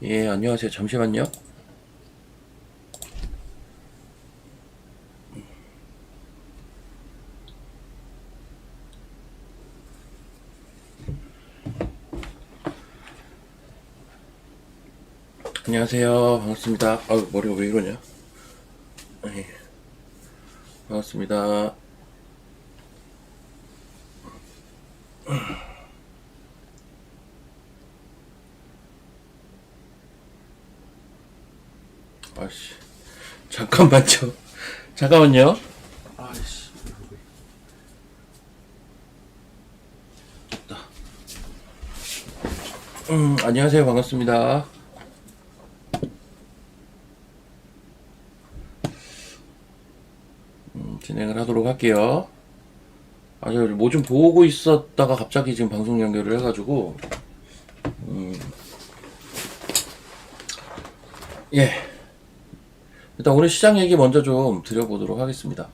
예, 안녕하세요. 잠시만요. 안녕하세요. 반갑습니다. 아유, 머리가 왜 이러냐? 예, 반갑습니다. 아씨, 잠깐만요. 잠깐만요. 아씨, 안녕하세요. 반갑습니다. 진행을 하도록 할게요. 아, 저 뭐 좀 보고 있었다가 갑자기 지금 방송 연결을 해가지고, 예. 일단 오늘 시장 얘기 먼저 좀 드려보도록 하겠습니다.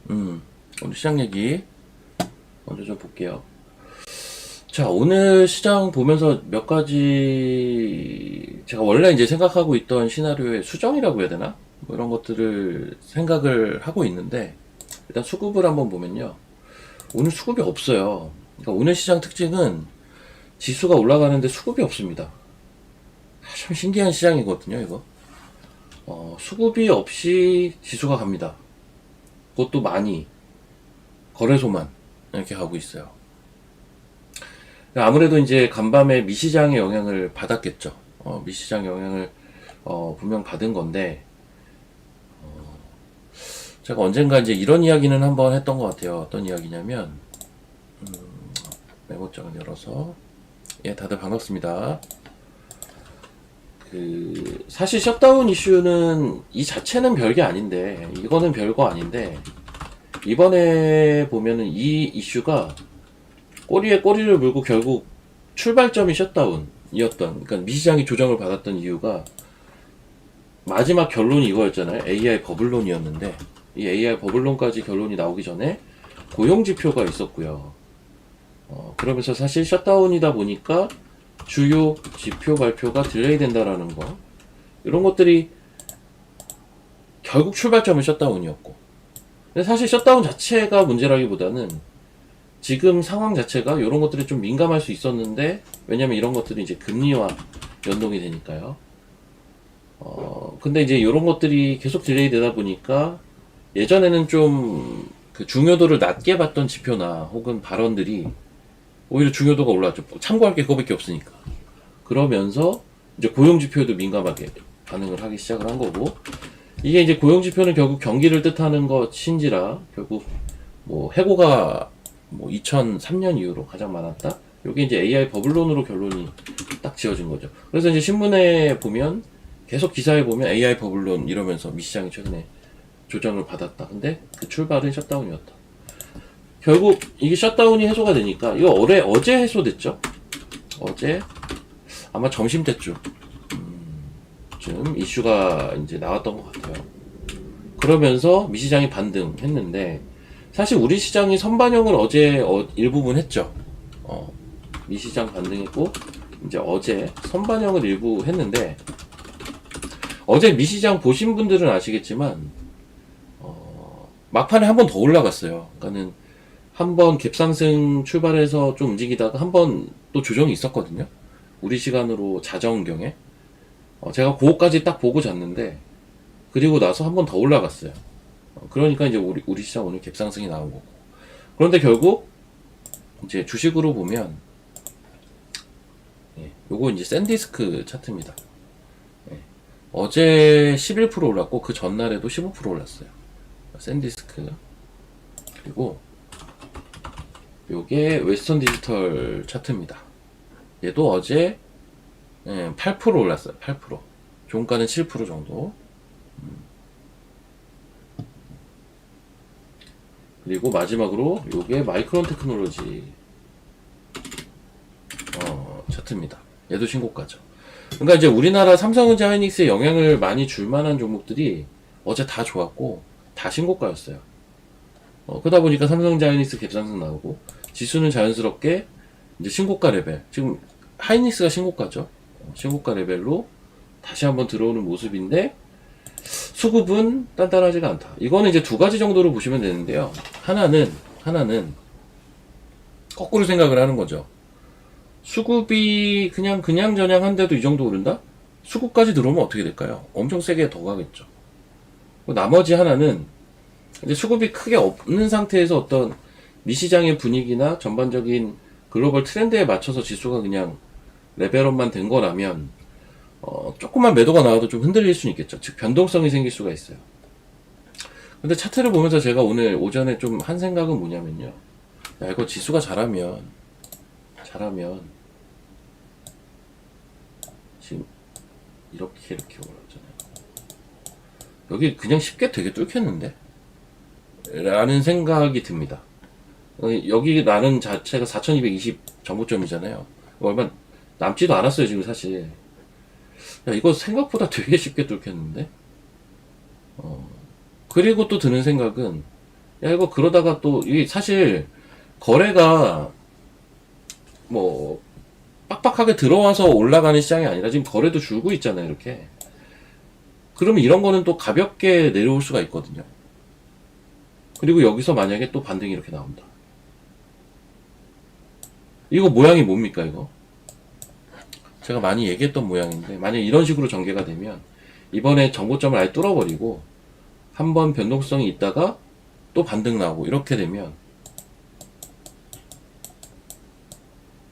오늘 시장 얘기 먼저 좀 볼게요. 자, 오늘 시장 보면서 몇 가지 제가 원래 이제 생각하고 있던 시나리오의 수정이라고 해야 되나? 뭐 이런 것들을 생각을 하고 있는데 일단 수급을 한번 보면요. 오늘 수급이 없어요. 그러니까 오늘 시장 특징은 지수가 올라가는데 수급이 없습니다. 참 신기한 시장이거든요, 이거. 수급이 없이 지수가 갑니다. 그것도 많이 거래소만 이렇게 가고 있어요. 아무래도 이제 간밤에 미시장의 영향을 받았겠죠. 미시장 영향을 분명 받은 건데 제가 언젠가 이제 이런 이야기는 한번 했던 것 같아요. 어떤 이야기냐면 메모장을 열어서 예, 다들 반갑습니다. 사실 셧다운 이슈는 이 자체는 별게 아닌데 이거는 별거 아닌데 이번에 보면은 이 이슈가 꼬리에 꼬리를 물고 결국 출발점이 셧다운이었던, 그러니까 미시장이 조정을 받았던 이유가 마지막 결론이 이거였잖아요. AI 버블론이었는데 이 AI 버블론까지 결론이 나오기 전에 고용 지표가 있었고요. 그러면서 사실 셧다운이다 보니까 주요 지표 발표가 딜레이 된다라는 거, 이런 것들이 결국 출발점은 셧다운이었고, 근데 사실 셧다운 자체가 문제라기보다는 지금 상황 자체가 이런 것들이 좀 민감할 수 있었는데, 왜냐면 이런 것들이 이제 금리와 연동이 되니까요. 근데 이제 이런 것들이 계속 딜레이 되다 보니까 예전에는 좀 그 중요도를 낮게 봤던 지표나 혹은 발언들이 오히려 중요도가 올랐죠. 참고할 게 그거밖에 없으니까. 그러면서 이제 고용 지표에도 민감하게 반응을 하기 시작을 한 거고, 이게 이제 고용 지표는 결국 경기를 뜻하는 것인지라 결국 뭐 해고가 뭐 2003년 이후로 가장 많았다. 이게 이제 AI 버블론으로 결론이 딱 지어진 거죠. 그래서 이제 신문에 보면 계속 기사에 보면 AI 버블론 이러면서 미시장이 최근에 조정을 받았다. 근데 그 출발은 셧다운이었다. 결국 이게 셧다운이 해소가 되니까 이거 어제 해소됐죠. 어제 아마 점심 때쯤 이슈가 이제 나왔던 것 같아요. 그러면서 미시장이 반등했는데 사실 우리 시장이 선반영을 어제 일부분 했죠. 미시장 반등했고 이제 어제 선반영을 일부 했는데 어제 미시장 보신 분들은 아시겠지만 막판에 한 번 더 올라갔어요. 그러니까는 한 번 갭상승 출발해서 좀 움직이다가 한 번 또 조정이 있었거든요. 우리 시간으로 자정경에 제가 그거까지 딱 보고 잤는데 그리고 나서 한 번 더 올라갔어요. 그러니까 이제 우리 시장 오늘 갭상승이 나온 거고. 그런데 결국 이제 주식으로 보면 요거 이제 샌디스크 차트입니다. 어제 11% 올랐고 그 전날에도 15% 올랐어요. 샌디스크. 그리고 요게 웨스턴 디지털 차트입니다. 얘도 어제 8% 올랐어요. 8%. 종가는 7% 정도. 그리고 마지막으로 요게 마이크론 테크놀로지 차트입니다. 얘도 신고가죠. 그러니까 이제 우리나라 삼성전자 하이닉스에 영향을 많이 줄 만한 종목들이 어제 다 좋았고 다 신고가였어요. 그러다 보니까 삼성전자 하이닉스 갭상승 나오고 지수는 자연스럽게 이제 신고가 레벨. 지금 하이닉스가 신고가죠. 신고가 레벨로 다시 한번 들어오는 모습인데 수급은 단단하지가 않다. 이거는 이제 두 가지 정도로 보시면 되는데요. 하나는 거꾸로 생각을 하는 거죠. 수급이 그냥 한데도 이 정도 오른다? 수급까지 들어오면 어떻게 될까요? 엄청 세게 더 가겠죠. 나머지 하나는 이제 수급이 크게 없는 상태에서 어떤 미시장의 분위기나 전반적인 글로벌 트렌드에 맞춰서 지수가 그냥 레벨업만 된 거라면 조금만 매도가 나와도 좀 흔들릴 수는 있겠죠. 즉 변동성이 생길 수가 있어요. 근데 차트를 보면서 제가 오늘 오전에 좀 한 생각은 뭐냐면요. 야, 이거 지수가 잘하면 지금 이렇게 올랐잖아요. 여기 그냥 쉽게 되게 뚫겠는데? 라는 생각이 듭니다. 여기 나는 자체가 4220 정고점이잖아요. 얼마 남지도 않았어요, 지금 사실. 야, 이거 생각보다 되게 쉽게 뚫겠는데? 그리고 또 드는 생각은, 야, 이거 그러다가 또, 이게 사실, 거래가, 뭐, 빡빡하게 들어와서 올라가는 시장이 아니라 지금 거래도 줄고 있잖아요, 이렇게. 그러면 이런 거는 또 가볍게 내려올 수가 있거든요. 그리고 여기서 만약에 또 반등이 이렇게 나온다. 이거 모양이 뭡니까, 이거? 제가 많이 얘기했던 모양인데, 만약 이런 식으로 전개가 되면, 이번에 정고점을 아예 뚫어버리고, 한번 변동성이 있다가, 또 반등 나오고, 이렇게 되면,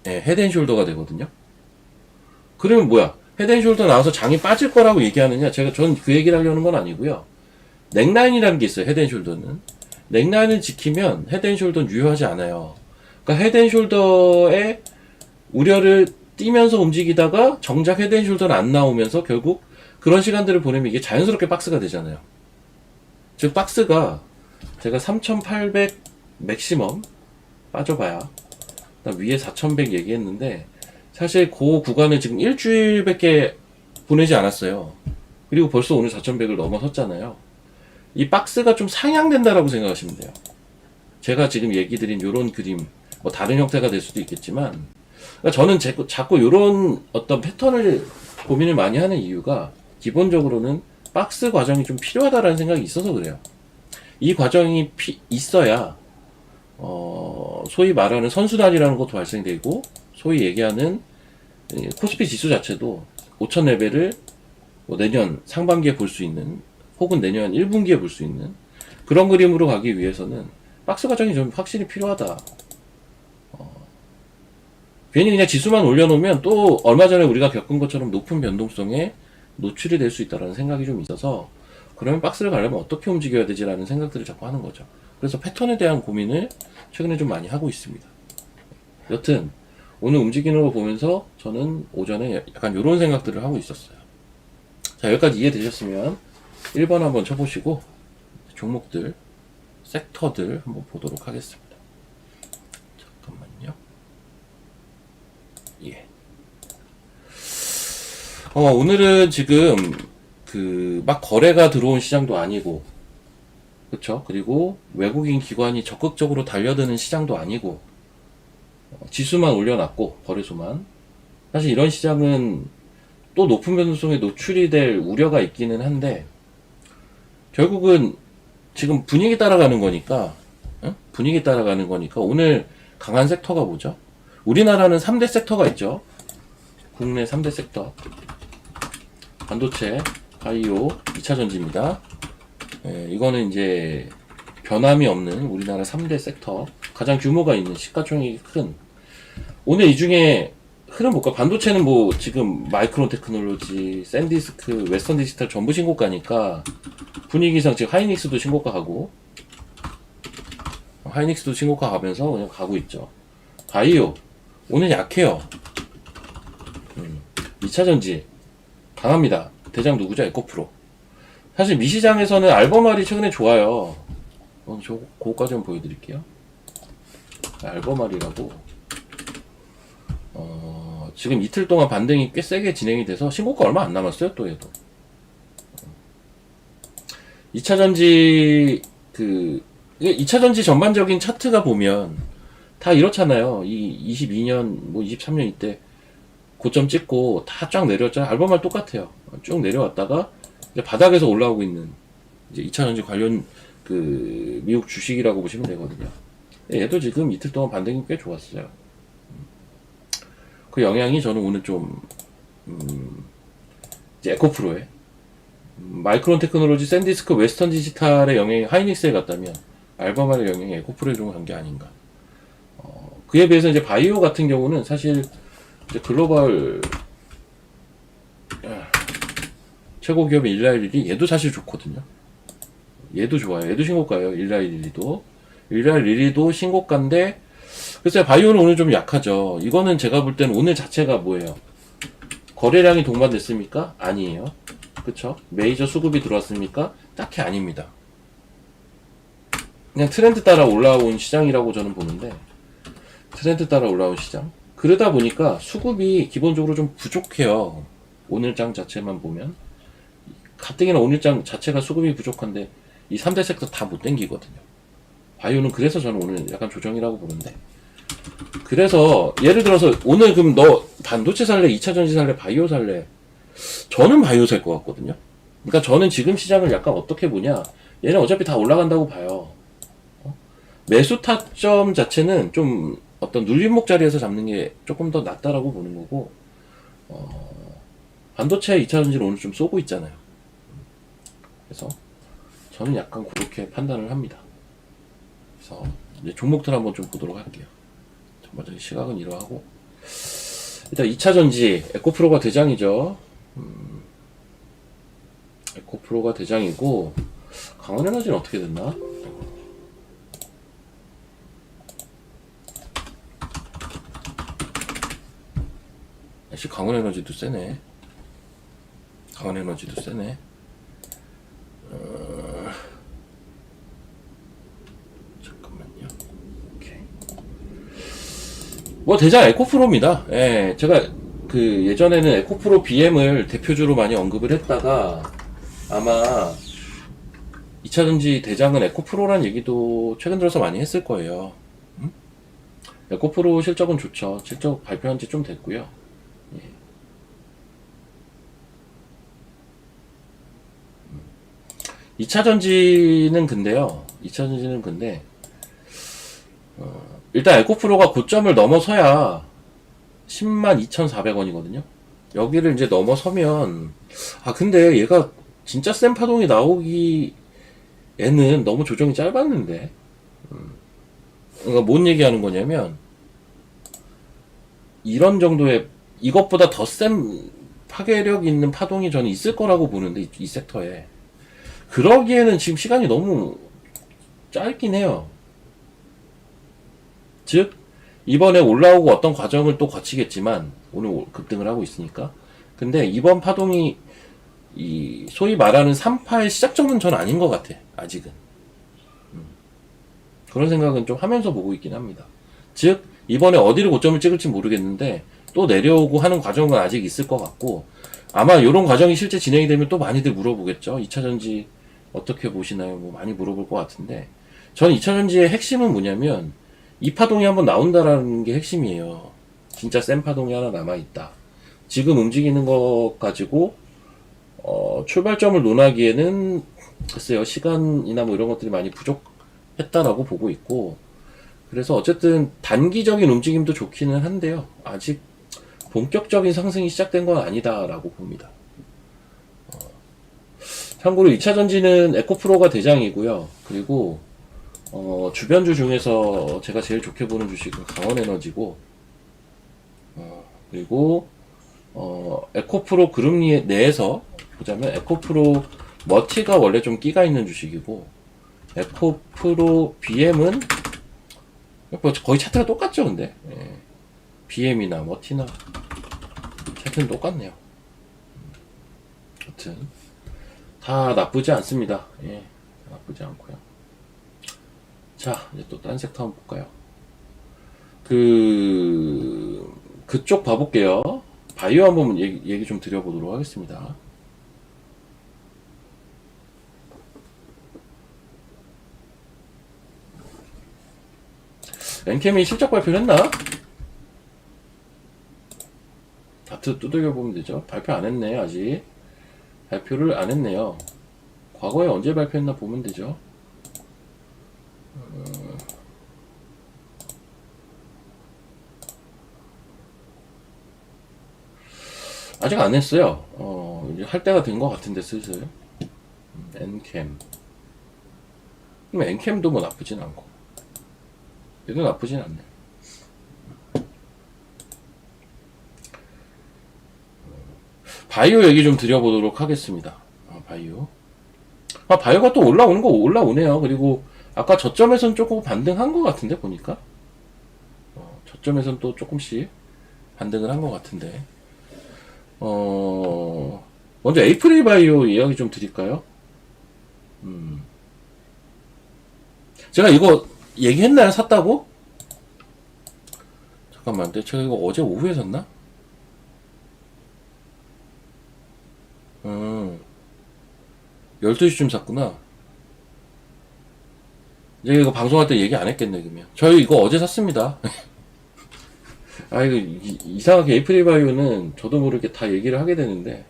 예, 헤드앤숄더가 되거든요? 그러면 뭐야? 헤드앤숄더 나와서 장이 빠질 거라고 얘기하느냐? 전 그 얘기를 하려는 건 아니고요. 넥라인이라는 게 있어요, 헤드앤숄더는. 넥라인을 지키면 헤드앤숄더는 유효하지 않아요. 그러니까 헤드앤숄더의 우려를 띄면서 움직이다가 정작 헤드앤숄더는 안 나오면서 결국 그런 시간들을 보내면 이게 자연스럽게 박스가 되잖아요. 즉 박스가 제가 3800 맥시멈 빠져봐야 위에 4100 얘기했는데 사실 그 구간을 지금 일주일밖에 보내지 않았어요. 그리고 벌써 오늘 4100을 넘어섰잖아요. 이 박스가 좀 상향된다라고 생각하시면 돼요. 제가 지금 얘기 드린 요런 그림, 뭐 다른 형태가 될 수도 있겠지만, 그러니까 저는 자꾸 요런 어떤 패턴을 고민을 많이 하는 이유가 기본적으로는 박스 과정이 좀 필요하다라는 생각이 있어서 그래요. 이 과정이 있어야, 소위 말하는 선순환이라는 것도 발생되고, 소위 얘기하는 코스피 지수 자체도 5000 레벨을 뭐 내년 상반기에 볼 수 있는, 혹은 내년 1분기에 볼 수 있는 그런 그림으로 가기 위해서는 박스 과정이 좀 확실히 필요하다. 괜히 그냥 지수만 올려놓으면 또 얼마 전에 우리가 겪은 것처럼 높은 변동성에 노출이 될 수 있다는 생각이 좀 있어서 그러면 박스를 가려면 어떻게 움직여야 되지라는 생각들을 자꾸 하는 거죠. 그래서 패턴에 대한 고민을 최근에 좀 많이 하고 있습니다. 여튼 오늘 움직이는 걸 보면서 저는 오전에 약간 이런 생각들을 하고 있었어요. 자, 여기까지 이해되셨으면 1번 한번 쳐보시고 종목들, 섹터들 한번 보도록 하겠습니다. 잠깐만요. 예. 오늘은 지금 막 거래가 들어온 시장도 아니고, 그쵸? 그리고 외국인 기관이 적극적으로 달려드는 시장도 아니고, 지수만 올려놨고, 거래소만. 사실 이런 시장은 또 높은 변동성에 노출이 될 우려가 있기는 한데, 결국은 지금 분위기 따라가는 거니까, 분위기 따라가는 거니까, 오늘 강한 섹터가 뭐죠? 우리나라는 3대 섹터가 있죠. 국내 3대 섹터. 반도체, 바이오, 2차전지입니다. 예, 이거는 이제 변함이 없는 우리나라 3대 섹터. 가장 규모가 있는 시가총액이 큰. 오늘 이 중에 흐름 볼까? 반도체는 뭐 지금 마이크론 테크놀로지, 샌디스크, 웨스턴 디지털 전부 신고가니까 분위기상 지금 하이닉스도 신고가 가고, 하이닉스도 신고가 가면서 그냥 가고 있죠. 바이오 오늘 약해요. 2차전지 강합니다. 대장 누구죠? 에코프로. 사실 미시장에서는 알버말이 최근에 좋아요. 저 그거까지 한번 보여드릴게요. 알버말이라고 지금 이틀 동안 반등이 꽤 세게 진행이 돼서 신고가 얼마 안 남았어요. 또 얘도 2차전지 2차전지 전반적인 차트가 보면 다 이렇잖아요. 이 22년 뭐 23년 이때 고점 찍고 다 쫙 내려왔잖아요. 알범말 똑같아요. 쭉 내려왔다가 이제 바닥에서 올라오고 있는 이제 2차전지 관련 그 미국 주식이라고 보시면 되거든요. 얘도 지금 이틀 동안 반등이 꽤 좋았어요. 그 영향이 저는 오늘 좀 이제 에코프로에 마이크론 테크놀로지, 샌디스크, 웨스턴 디지털의 영향이 하이닉스에 갔다면 알바말의 영향이 에코프로에 좀 간 게 아닌가. 그에 비해서 이제 바이오 같은 경우는 사실 이제 글로벌 최고 기업인 일라일릴이 얘도 사실 좋거든요. 얘도 좋아요. 얘도 신고가예요. 일라일릴리도. 일라일릴리도 신고가인데 글쎄요, 바이오는 오늘 좀 약하죠. 이거는 제가 볼 때는 오늘 자체가 뭐예요? 거래량이 동반됐습니까? 아니에요. 그쵸? 메이저 수급이 들어왔습니까? 딱히 아닙니다. 그냥 트렌드 따라 올라온 시장이라고 저는 보는데, 트렌드 따라 올라온 시장. 그러다 보니까 수급이 기본적으로 좀 부족해요. 오늘장 자체만 보면. 가뜩이나 오늘장 자체가 수급이 부족한데, 이 3대 섹터 다 못 땡기거든요. 바이오는 그래서 저는 오늘 약간 조정이라고 보는데, 그래서 예를 들어서 오늘 그럼 너 반도체 살래, 2차전지 살래, 바이오 살래? 저는 바이오 살 것 같거든요. 그러니까 저는 지금 시장을 약간 어떻게 보냐, 얘는 어차피 다 올라간다고 봐요. 매수 타점 자체는 좀 어떤 눌림목 자리에서 잡는 게 조금 더 낫다라고 보는 거고, 반도체 2차전지를 오늘 좀 쏘고 있잖아요. 그래서 저는 약간 그렇게 판단을 합니다. 그래서 이제 종목들 한번 좀 보도록 할게요. 먼저 시각은 이러하고, 일단 2차전지 에코프로가 대장이죠. 에코프로가 대장이고, 강원에너지는 어떻게 됐나? 역시 강원에너지도 세네. 강원에너지도 세네. 잠깐만요. 오케이. 뭐 대장 에코프로입니다. 예, 제가 그 예전에는 에코프로 BM을 대표주로 많이 언급을 했다가 아마 2차전지 대장은 에코프로란 얘기도 최근 들어서 많이 했을 거예요. 에코프로 실적은 좋죠. 실적 발표한 지 좀 됐고요. 예. 2차전지는 근데요. 2차전지는 근데 일단 에코프로가 고점을 넘어서야 102,400원이거든요. 여기를 이제 넘어서면 근데 얘가 진짜 센 파동이 나오기에는 너무 조정이 짧았는데 그러니까 뭔 얘기하는 거냐면 이런 정도의 이것보다 더 센 파괴력 있는 파동이 저는 있을 거라고 보는데 이 섹터에 그러기에는 지금 시간이 너무 짧긴 해요. 즉 이번에 올라오고 어떤 과정을 또 거치겠지만 오늘 급등을 하고 있으니까 근데 이번 파동이 이 소위 말하는 3파의 시작점은 전 아닌 것 같아. 아직은 그런 생각은 좀 하면서 보고 있긴 합니다. 즉 이번에 어디를 고점을 찍을지 모르겠는데 또 내려오고 하는 과정은 아직 있을 것 같고 아마 이런 과정이 실제 진행이 되면 또 많이들 물어보겠죠. 2차전지 어떻게 보시나요? 뭐 많이 물어볼 것 같은데 저는 2차전지의 핵심은 뭐냐면 이 파동이 한번 나온다라는 게 핵심이에요. 진짜 센 파동이 하나 남아있다. 지금 움직이는 것 가지고 출발점을 논하기에는 글쎄요 시간이나 뭐 이런 것들이 많이 부족했다라고 보고 있고 그래서 어쨌든 단기적인 움직임도 좋기는 한데요. 아직 본격적인 상승이 시작된 건 아니다라고 봅니다. 참고로 2차전지는 에코프로가 대장이고요. 그리고 주변주 중에서 제가 제일 좋게 보는 주식은 강원에너지고 그리고 에코프로 그룹 내에서 보자면 에코프로 머티가 원래 좀 끼가 있는 주식이고 에코프로 BM은 거의 차트가 똑같죠. 근데 BM이나 머티나 차트는 똑같네요. 하여튼 다 나쁘지 않습니다. 예, 나쁘지 않고요. 자, 이제 또 딴 섹터 한번 볼까요? 그쪽 봐볼게요. 바이오 한번 얘기 좀 드려보도록 하겠습니다. 엔캠이 실적 발표를 했나? 차트 두들겨 보면 되죠. 발표 안 했네, 아직. 발표를 안 했네요. 과거에 언제 발표했나 보면 되죠. 아직 안 했어요. 이제 할 때가 된 것 같은데, 슬슬. 엔캠. 엔캠도 뭐 나쁘진 않고. 얘도 나쁘진 않네. 바이오 얘기 좀 드려보도록 하겠습니다. 바이오. 바이오가 또 올라오는 거 올라오네요. 그리고 아까 저점에선 조금 반등한 것 같은데, 보니까. 저점에선 또 조금씩 반등을 한 것 같은데. 먼저 에이프릴 바이오 이야기 좀 드릴까요? 제가 이거 얘기했나요? 샀다고? 잠깐만, 제가 이거 어제 오후에 샀나? 12시쯤 샀구나. 이제 이거 방송할 때 얘기 안 했겠네, 그러면. 저희 이거 어제 샀습니다. 이거 이상하게 에이프릴 바이오는 저도 모르게 다 얘기를 하게 되는데,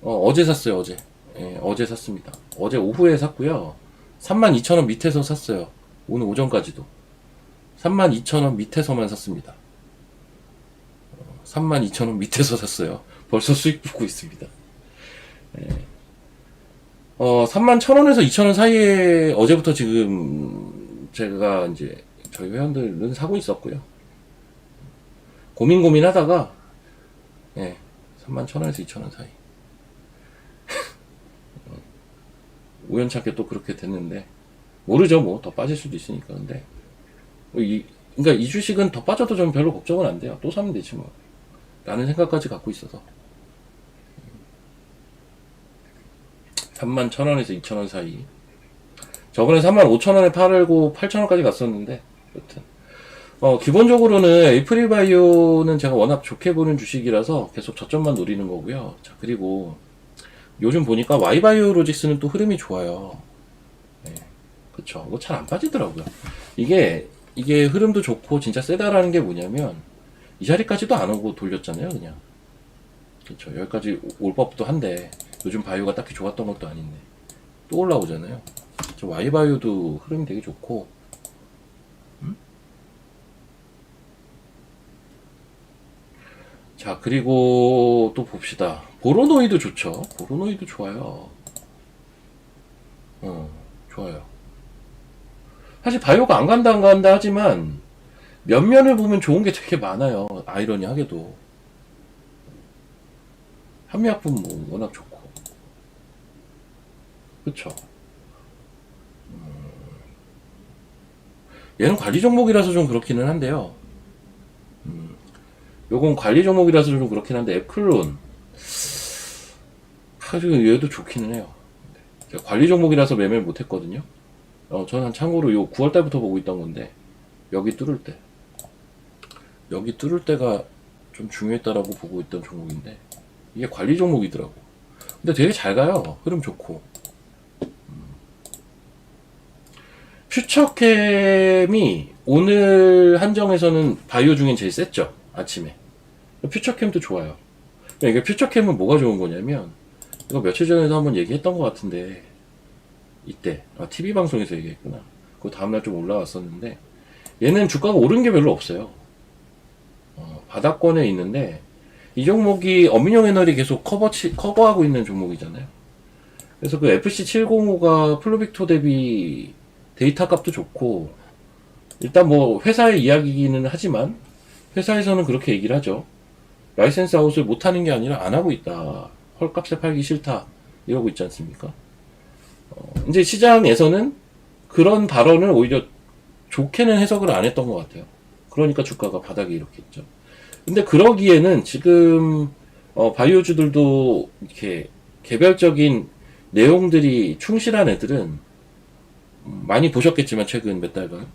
어제 샀어요, 어제. 예, 어제 샀습니다. 어제 오후에 샀고요. 32,000원 밑에서 샀어요. 오늘 오전까지도. 32,000원 밑에서만 샀습니다. 32,000원 밑에서 샀어요. 벌써 수익 붙고 있습니다. 예. 31,000원에서 2,000원 사이에 어제부터 지금 제가 이제 저희 회원들은 사고 있었고요. 고민 하다가, 예, 31,000원에서 2,000원 사이. 우연찮게 또 그렇게 됐는데, 모르죠, 뭐. 더 빠질 수도 있으니까. 근데, 그러니까 이 주식은 더 빠져도 좀 별로 걱정은 안 돼요. 또 사면 되지 뭐. 라는 생각까지 갖고 있어서. 31,000원에서 2,000원 사이. 저번에 35,000원에 팔고 8,000원까지 갔었는데, 여튼. 기본적으로는 에이프릴 바이오는 제가 워낙 좋게 보는 주식이라서 계속 저점만 노리는 거고요. 자, 그리고 요즘 보니까 Y바이오로직스는 또 흐름이 좋아요. 네, 그쵸. 이거 잘 안 빠지더라고요. 이게 흐름도 좋고 진짜 세다라는 게 뭐냐면, 이 자리까지도 안 오고 돌렸잖아요, 그냥. 그쵸. 여기까지 올 법도 한데, 요즘 바이오가 딱히 좋았던 것도 아닌데, 또 올라오잖아요. 저 Y바이오도 흐름이 되게 좋고, 자, 그리고 또 봅시다. 보로노이드 좋죠. 보로노이드 좋아요. 좋아요. 사실 바이오가 안 간다 하지만 면면을 보면 좋은 게 되게 많아요. 아이러니하게도. 한미약품 뭐 워낙 좋고. 그쵸. 얘는 관리 종목이라서 좀 그렇기는 한데요. 요건 관리 종목이라서 좀 그렇긴 한데, 에클론. 사실 얘도 좋기는 해요. 제가 관리 종목이라서 매매를 못했거든요. 저는 참고로 요 9월달부터 보고 있던 건데, 여기 뚫을 때. 여기 뚫을 때가 좀 중요했다라고 보고 있던 종목인데, 이게 관리 종목이더라고. 근데 되게 잘 가요. 흐름 좋고. 퓨처캠이 오늘 한정에서는 바이오 중엔 제일 셌죠. 아침에. 퓨처캠도 좋아요. 이게 퓨처캠은 뭐가 좋은 거냐면, 이거 며칠 전에도 한번 얘기했던 것 같은데, 이때 TV 방송에서 얘기했구나. 그 다음날 좀 올라왔었는데, 얘는 주가가 오른 게 별로 없어요. 바닥권에 있는데, 이 종목이 어민용 애널이 계속 커버하고 있는 종목이잖아요. 그래서 그 FC705가 플루빅토 대비 데이터 값도 좋고, 일단 뭐 회사의 이야기기는 하지만 회사에서는 그렇게 얘기를 하죠. 라이센스 아웃을 못하는 게 아니라 안 하고 있다. 헐값에 팔기 싫다. 이러고 있지 않습니까? 이제 시장에서는 그런 발언을 오히려 좋게는 해석을 안 했던 것 같아요. 그러니까 주가가 바닥에 이렇게 있죠. 근데 그러기에는 지금 바이오주들도 이렇게 개별적인 내용들이 충실한 애들은 많이 보셨겠지만 최근 몇 달간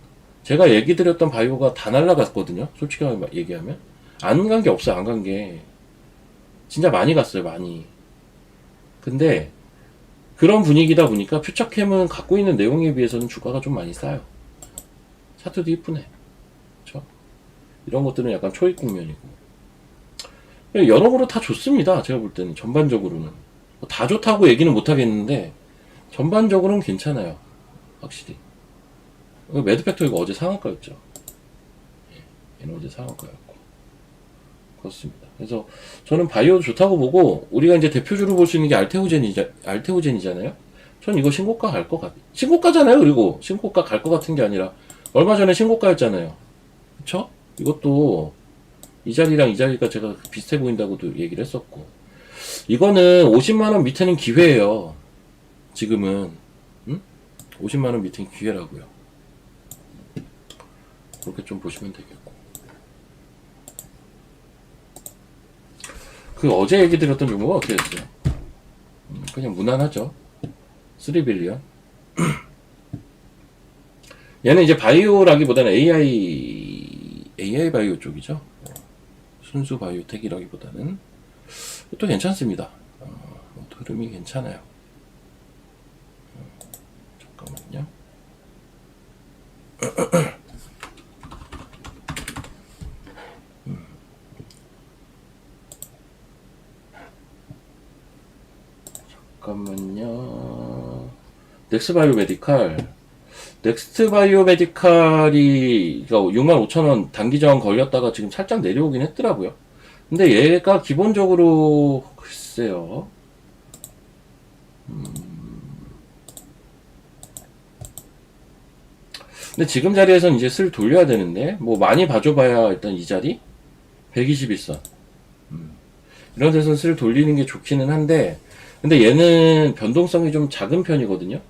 제가 얘기 드렸던 바이오가 다 날라갔거든요. 솔직히 얘기하면 안 간 게 없어요. 안 간 게 진짜 많이 갔어요. 많이. 근데 그런 분위기다 보니까 퓨처캠은 갖고 있는 내용에 비해서는 주가가 좀 많이 싸요. 차트도 이쁘네. 그쵸? 이런 것들은 약간 초입 국면이고. 여러모로 다 좋습니다. 제가 볼 때는 전반적으로는 다 좋다고 얘기는 못 하겠는데 전반적으로는 괜찮아요. 확실히. 매드팩토리가 어제 상한가였죠. 얘는 어제 상한가였고 그렇습니다. 그래서 저는 바이오도 좋다고 보고 우리가 이제 대표주로 볼 수 있는 게 알테오젠이잖아요. 전 이거 신고가 갈 것 같아요. 신고가잖아요. 그리고 신고가 갈 것 같은 게 아니라 얼마 전에 신고가였잖아요. 그쵸? 이것도 이 자리랑 이 자리가 제가 비슷해 보인다고도 얘기를 했었고 이거는 50만원 밑에는 기회예요. 지금은 50만원 밑에는 기회라고요. 그렇게 좀 보시면 되겠고 그 어제 얘기 드렸던 종목은 어떻게 됐어요? 그냥 무난하죠. 3빌리언 얘는 이제 바이오라기보다는 AI 바이오 쪽이죠. 순수 바이오텍이라기보다는 또 괜찮습니다. 흐름이 괜찮아요. 잠깐만요. 잠깐만요. 넥스트 바이오 메디칼이 65,000원 단기 저항 걸렸다가 지금 살짝 내려오긴 했더라고요. 근데 얘가 기본적으로 글쎄요. 근데 지금 자리에선 이제 슬 돌려야 되는데 뭐 많이 봐줘봐야 일단 이 자리 121선 이런 데서 슬 돌리는 게 좋기는 한데 근데 얘는 변동성이 좀 작은 편이거든요.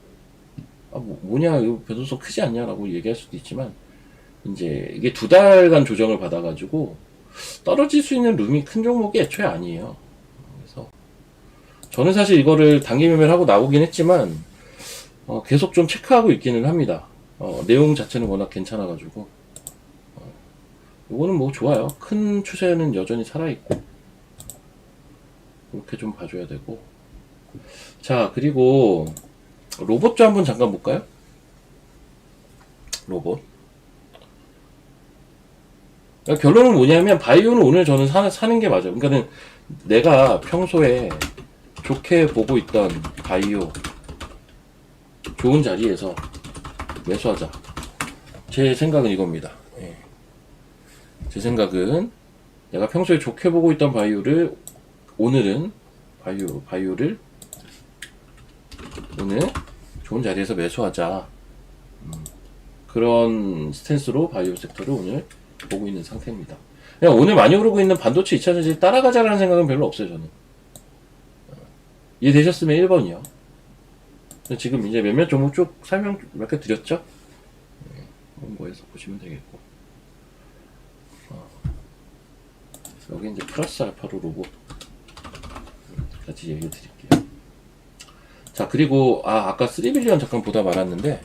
뭐냐 이거 변동성 크지 않냐라고 얘기할 수도 있지만 이제 이게 2달간 조정을 받아가지고 떨어질 수 있는 룸이 큰 종목이 애초에 아니에요. 그래서 저는 사실 이거를 단기 매매를 하고 나오긴 했지만 계속 좀 체크하고 있기는 합니다. 내용 자체는 워낙 괜찮아가지고 이거는 뭐 좋아요. 큰 추세는 여전히 살아있고 이렇게 좀 봐줘야 되고 자 그리고 로봇 좀 한번 잠깐 볼까요? 로봇 결론은 뭐냐면 바이오는 오늘 저는 사는 게 맞아요. 그러니까는 내가 평소에 좋게 보고 있던 바이오 좋은 자리에서 매수하자. 제 생각은 이겁니다. 예. 제 생각은 내가 평소에 좋게 보고 있던 바이오를 오늘은 바이오를 오늘 좋은 자리에서 매수하자. 그런 스탠스로 바이오 섹터를 오늘 보고 있는 상태입니다. 그냥 오늘 많이 오르고 있는 반도체 2차전지 따라가자라는 생각은 별로 없어요, 저는. 이해되셨으면 1번이요. 지금 이제 몇몇 종목 쭉 설명 몇 개 드렸죠? 그런 거에서 보시면 되겠고. 여기 이제 플러스 알파로 로봇 같이 얘기 드릴게요. 자, 그리고, 아까 3빌리언 잠깐 보다 말았는데,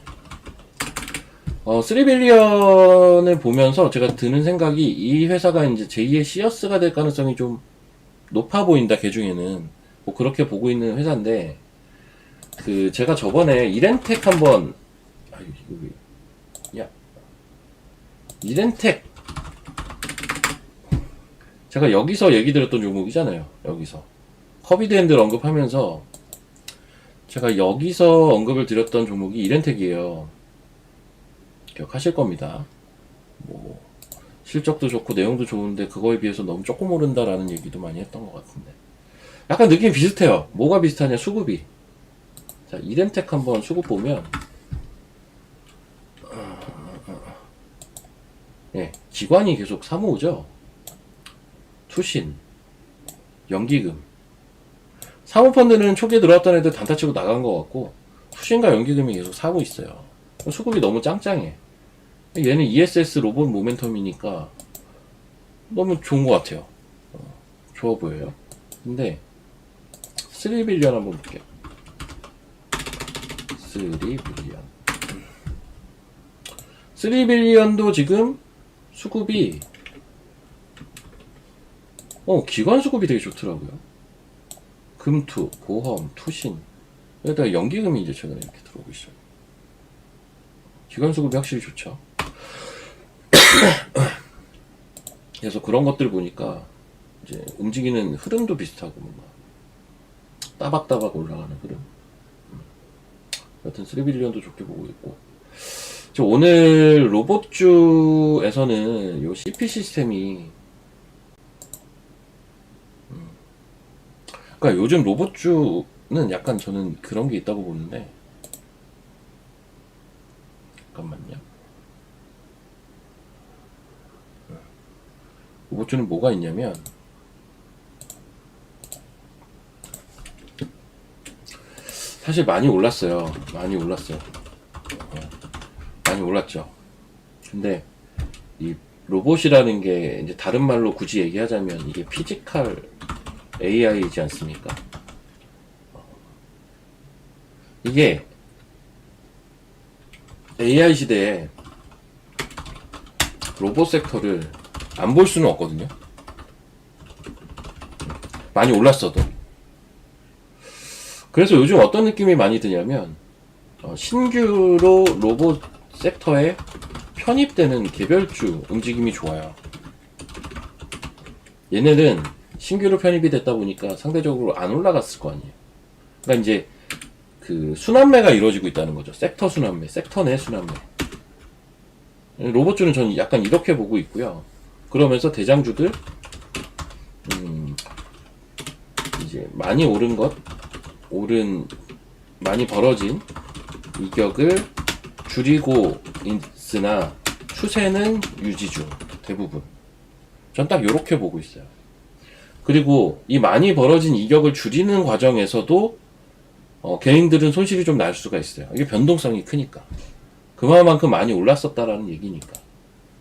3빌리언을 보면서 제가 드는 생각이 이 회사가 이제 제2의 시어스가 될 가능성이 좀 높아 보인다, 걔 중에는. 뭐 그렇게 보고 있는 회사인데, 제가 저번에 이렌텍 한번, 이렌텍. 제가 여기서 얘기 드렸던 종목이잖아요, 여기서. 커비드핸들 언급하면서, 제가 여기서 언급을 드렸던 종목이 이렌텍이에요. 기억하실 겁니다. 뭐 실적도 좋고 내용도 좋은데 그거에 비해서 너무 조금 오른다라는 얘기도 많이 했던 것 같은데 약간 느낌이 비슷해요. 뭐가 비슷하냐? 수급이. 자, 이렌텍 한번 수급 보면 네, 기관이 계속 사모으죠. 투신, 연기금. 사모펀드는 초기에 들어왔던 애들 단타치고 나간 것 같고 투신과 연기금이 계속 사고 있어요. 수급이 너무 짱짱해. 얘는 ESS 로봇 모멘텀이니까 너무 좋은 것 같아요. 좋아 보여요. 근데 3빌리언 한번 볼게요. 3빌리언도 지금 수급이 기관 수급이 되게 좋더라고요. 금투, 보험, 투신 여기다가 연기금이 이제 최근에 이렇게 들어오고 있어요. 기관 수급이 확실히 좋죠. 그래서 그런 것들 보니까 이제 움직이는 흐름도 비슷하고 뭔가 따박따박 올라가는 흐름. 여튼 3빌리언도 좋게 보고 있고. 오늘 로봇주에서는 요 CP 시스템이 그러니까 요즘 로봇주는 약간 저는 그런 게 있다고 보는데, 잠깐만요. 로봇주는 뭐가 있냐면 사실 많이 올랐어요. 많이 올랐어요. 많이 올랐죠. 근데 이 로봇이라는 게 이제 다른 말로 굳이 얘기하자면 이게 피지컬 AI이지 않습니까? 이게 AI 시대에 로봇 섹터를 안 볼 수는 없거든요. 많이 올랐어도. 그래서 요즘 어떤 느낌이 많이 드냐면 신규로 로봇 섹터에 편입되는 개별주 움직임이 좋아요. 얘네는 신규로 편입이 됐다 보니까 상대적으로 안 올라갔을 거 아니에요. 그러니까 이제 그 순환매가 이루어지고 있다는 거죠. 섹터 순환매, 섹터 내 순환매. 로봇주는 저는 약간 이렇게 보고 있고요. 그러면서 대장주들 이제 많이 오른 것, 많이 벌어진 이격을 줄이고 있으나 추세는 유지 중, 대부분. 전 딱 요렇게 보고 있어요. 그리고 이 많이 벌어진 이격을 줄이는 과정에서도 개인들은 손실이 좀 날 수가 있어요. 이게 변동성이 크니까. 그만큼 많이 올랐었다라는 얘기니까.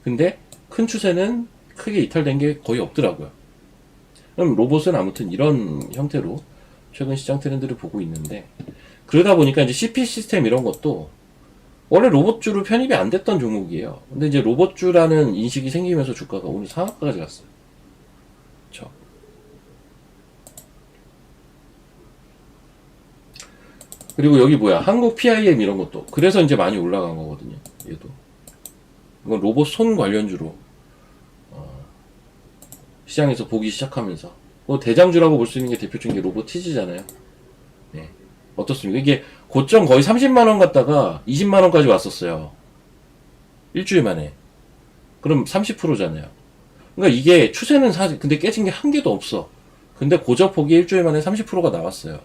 근데 큰 추세는 크게 이탈된 게 거의 없더라고요. 그럼 로봇은 아무튼 이런 형태로 최근 시장 트렌드를 보고 있는데, 그러다 보니까 이제 CP 시스템 이런 것도 원래 로봇주로 편입이 안 됐던 종목이에요. 근데 이제 로봇주라는 인식이 생기면서 주가가 오늘 상한가까지 갔어요. 그쵸. 그리고 여기 뭐야, 한국 PIM 이런 것도 그래서 이제 많이 올라간 거거든요. 얘도 이건 로봇 손 관련주로 시장에서 보기 시작하면서 대장주라고 볼 수 있는 게 대표적인 게 로보티즈잖아요. 네. 어떻습니까? 이게 고점 거의 30만원 갔다가 20만원까지 왔었어요. 일주일 만에. 그럼 30%잖아요. 그러니까 이게 추세는 사실 근데 깨진 게 한 개도 없어. 근데 고저폭이 일주일 만에 30%가 나왔어요.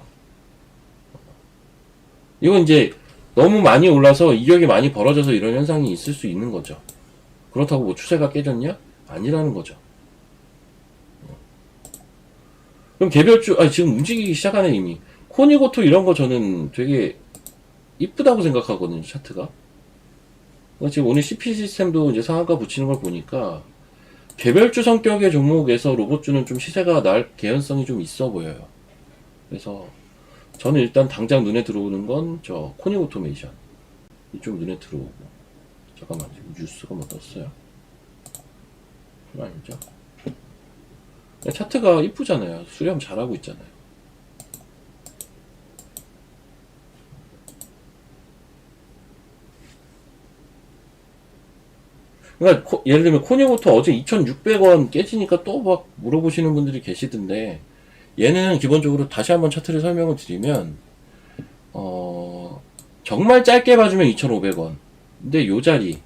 이건 이제 너무 많이 올라서 이격이 많이 벌어져서 이런 현상이 있을 수 있는 거죠. 그렇다고 뭐 추세가 깨졌냐? 아니라는 거죠. 그럼 개별주, 지금 움직이기 시작하네, 이미. 코니고토 이런 거 저는 되게 이쁘다고 생각하거든요, 차트가. 그러니까 지금 오늘 CP 시스템도 이제 상한가 붙이는 걸 보니까 개별주 성격의 종목에서 로봇주는 좀 시세가 날 개연성이 좀 있어 보여요. 그래서 저는 일단 당장 눈에 들어오는 건 저 코니오토메이션. 이쪽 눈에 들어오고. 잠깐만, 지금 뉴스가 뭐 떴어요? 그건 아니죠. 차트가 이쁘잖아요. 수렴 잘하고 있잖아요. 그러니까 예를 들면 코니고토 어제 2,600원 깨지니까 또 막 물어보시는 분들이 계시던데, 얘는 기본적으로 다시 한번 차트를 설명을 드리면 정말 짧게 봐주면 2,500원. 근데 요 자리,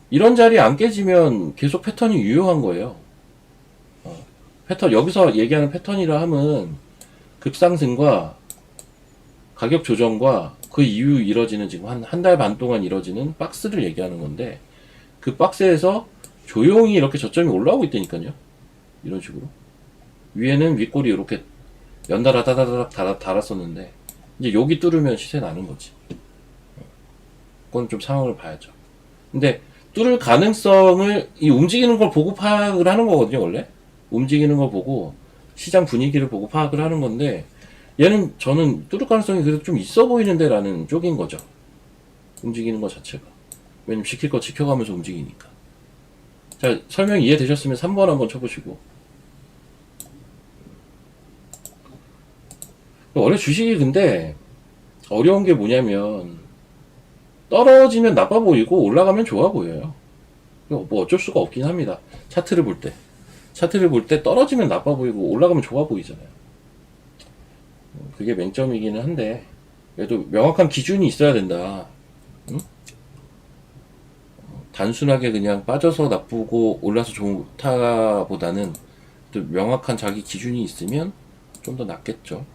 이런 자리 안 깨지면 계속 패턴이 유효한 거예요. 패턴, 여기서 얘기하는 패턴이라 함은 급상승과 가격 조정과 그 이후 이뤄지는 지금 한 달 반 동안 이뤄지는 박스를 얘기하는 건데, 그 박스에서 조용히 이렇게 저점이 올라오고 있다니까요. 이런 식으로. 위에는 윗골이 이렇게 연달아 다다닥 달았었는데, 이제 여기 뚫으면 시세 나는 거지. 그건 좀 상황을 봐야죠. 근데 뚫을 가능성을, 이 움직이는 걸 보고 파악을 하는 거거든요, 원래. 움직이는 걸 보고 시장 분위기를 보고 파악을 하는 건데, 얘는 저는 뚫을 가능성이 그래도 좀 있어 보이는데 라는 쪽인 거죠. 움직이는 것 자체가. 왜냐면 지킬 거 지켜가면서 움직이니까. 자, 설명 이해되셨으면 3번 한번 쳐보시고. 원래 주식이 근데 어려운 게 뭐냐면 떨어지면 나빠 보이고 올라가면 좋아 보여요. 뭐 어쩔 수가 없긴 합니다. 차트를 볼 때. 차트를 볼 때 떨어지면 나빠 보이고 올라가면 좋아 보이잖아요. 그게 맹점이기는 한데 그래도 명확한 기준이 있어야 된다. 응? 단순하게 그냥 빠져서 나쁘고 올라서 좋다 보다는 또 명확한 자기 기준이 있으면 좀 더 낫겠죠.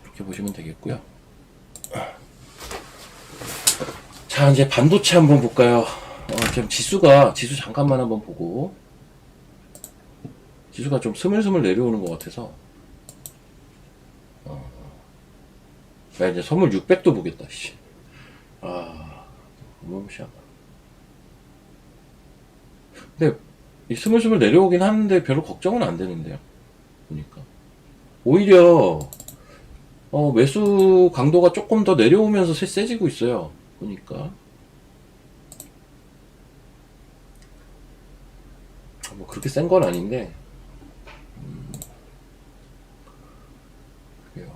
그렇게 보시면 되겠고요. 자, 이제 반도체 한번 볼까요? 지금 지수 잠깐만 한번 보고, 지수가 좀 스물스물 내려오는 것 같아서, 나 이제 선물 600도 보겠다, 씨. 너무 무시하다. 근데, 이 스물스물 내려오긴 하는데 별로 걱정은 안 되는데요. 보니까. 오히려, 매수 강도가 조금 더 내려오면서 세지고 있어요. 보니까. 뭐 그렇게 센 건 아닌데, 그래요.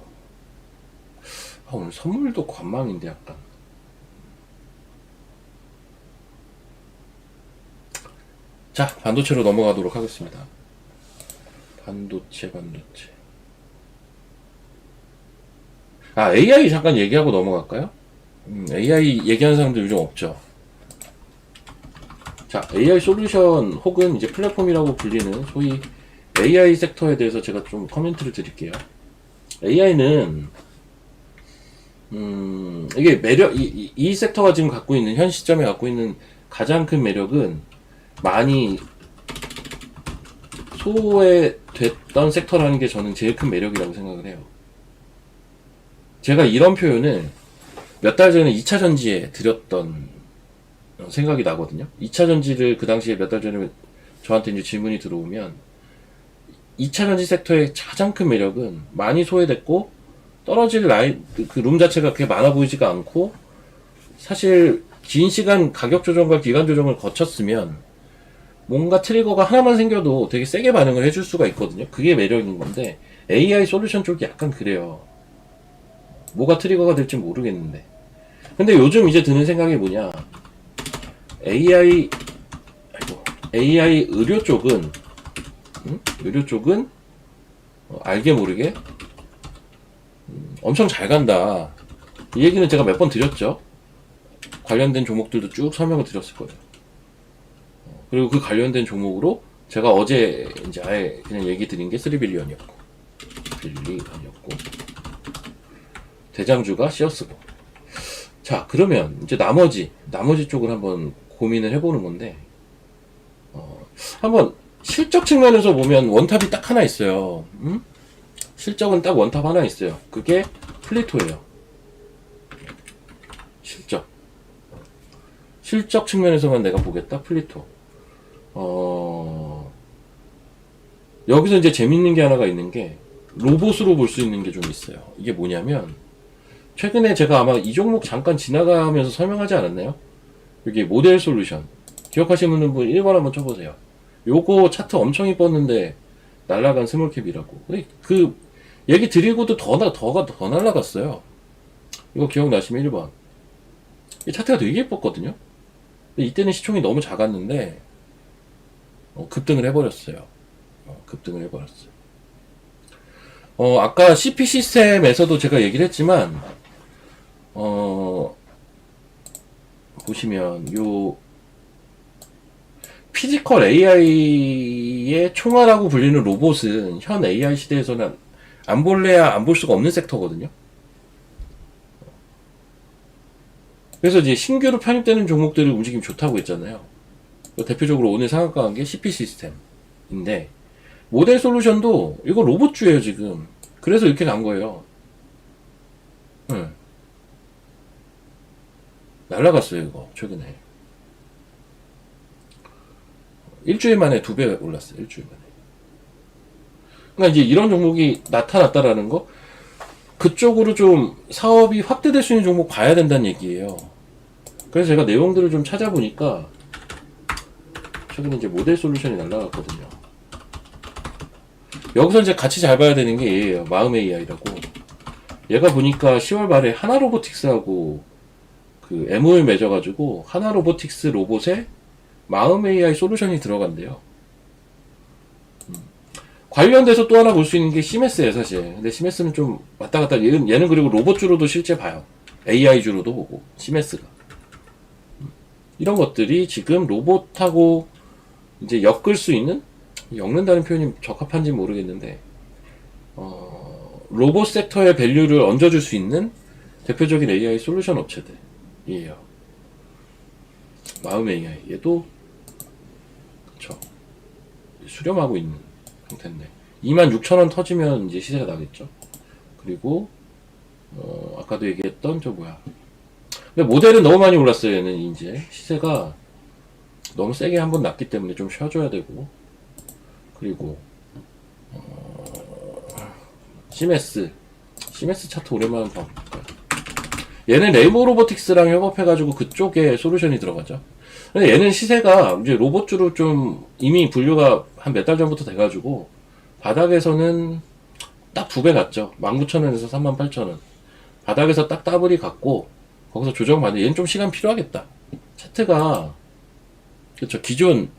오늘 선물도 관망인데 약간. 자, 반도체로 넘어가도록 하겠습니다. 반도체. AI 잠깐 얘기하고 넘어갈까요? AI 얘기하는 사람들 요즘 없죠. 자, AI 솔루션 혹은 이제 플랫폼이라고 불리는 소위 AI 섹터에 대해서 제가 좀 코멘트를 드릴게요. AI는 이게 매력 이 섹터가 지금 갖고 있는 현 시점에 갖고 있는 가장 큰 매력은 많이 소외됐던 섹터라는 게 저는 제일 큰 매력이라고 생각을 해요. 제가 이런 표현을 몇 달 전에 2차 전지에 드렸던 생각이 나거든요. 2차 전지를 그 당시에 몇 달 전에 저한테 이제 질문이 들어오면 2차 전지 섹터의 가장 큰 매력은 많이 소외됐고 떨어질 그 룸 자체가 그렇게 많아 보이지가 않고 사실 긴 시간 가격 조정과 기간 조정을 거쳤으면 뭔가 트리거가 하나만 생겨도 되게 세게 반응을 해줄 수가 있거든요. 그게 매력인 건데 AI 솔루션 쪽이 약간 그래요. 뭐가 트리거가 될지 모르겠는데. 근데 요즘 이제 드는 생각이 뭐냐. AI 의료 쪽은 알게 모르게 엄청 잘 간다. 이 얘기는 제가 몇 번 드렸죠. 관련된 종목들도 쭉 설명을 드렸을 거예요. 그리고 그 관련된 종목으로 제가 어제 이제 아예 그냥 얘기 드린 게 3빌리언이었고 대장주가 시어스고. 자, 그러면 이제 나머지 쪽을 한번 고민을 해보는 건데, 한번 실적 측면에서 보면 원탑이 딱 하나 있어요. 실적은 딱 원탑 하나 있어요. 그게 플리토예요. 실적 측면에서만 내가 보겠다. 플리토. 여기서 이제 재밌는 게 하나가 있는 게 로봇으로 볼 수 있는 게 좀 있어요. 이게 뭐냐면 최근에 제가 아마 이 종목 잠깐 지나가면서 설명하지 않았나요? 여기 모델 솔루션 기억하시는 분 1번 한번 쳐보세요. 요거 차트 엄청 이뻤는데 날라간 스몰캡이라고. 그 얘기 드리고도 더 날라갔어요. 이거 기억나시면 1번. 이 차트가 되게 예뻤거든요. 근데 이때는 시총이 너무 작았는데 급등을 해버렸어요. 아까 CP 시스템에서도 제가 얘기를 했지만 보시면 요 피지컬 AI의 총알하고 불리는 로봇은 현 AI 시대에서는 안 볼래야 안 볼 수가 없는 섹터거든요. 그래서 이제 신규로 편입되는 종목들이 움직임이 좋다고 했잖아요. 대표적으로 오늘 상한가 한 게 CP 시스템인데 모델 솔루션도 이거 로봇주예요 지금. 그래서 이렇게 간 거예요. 날라갔어요 이거 최근에. 일주일 만에 2배 올랐어요. 일주일 만에. 그러니까 이제 이런 종목이 나타났다라는 거, 그쪽으로 좀 사업이 확대될 수 있는 종목 봐야 된다는 얘기예요. 그래서 제가 내용들을 좀 찾아보니까 최근에 이제 모델 솔루션이 날라갔거든요. 여기서 이제 같이 잘 봐야 되는 게 얘예요. 마음 AI라고. 얘가 보니까 10월 말에 하나로보틱스하고 그 MOU 맺어가지고 하나로보틱스 로봇에 마음 AI 솔루션이 들어간대요. 관련돼서 또 하나 볼 수 있는 게 시메스예요, 사실. 근데 시메스는 좀 왔다 갔다, 얘는 그리고 로봇주로도 실제 봐요. AI주로도 보고, 시메스가. 이런 것들이 지금 로봇하고 이제 엮을 수 있는? 엮는다는 표현이 적합한지 모르겠는데, 로봇 섹터의 밸류를 얹어줄 수 있는 대표적인 AI 솔루션 업체들이에요. 마음 AI. 얘도, 그쵸. 수렴하고 있는 상태인데. 26,000원 터지면 이제 시세가 나겠죠. 그리고, 아까도 얘기했던, 근데 모델은 너무 많이 올랐어요, 얘는 이제. 시세가 너무 세게 한번 났기 때문에 좀 쉬어줘야 되고. 그리고, 시메스 차트 오랜만에 봐볼까요? 얘는 레이모 로보틱스랑 협업해가지고 그쪽에 솔루션이 들어가죠. 근데 얘는 시세가 이제 로봇주로 좀 이미 분류가 한 몇 달 전부터 돼가지고 바닥에서는 딱 2배 갔죠. 19,000원에서 38,000원. 바닥에서 딱 더블이 갔고 거기서 조정받는데 얘는 좀 시간 필요하겠다. 차트가 그쵸, 기존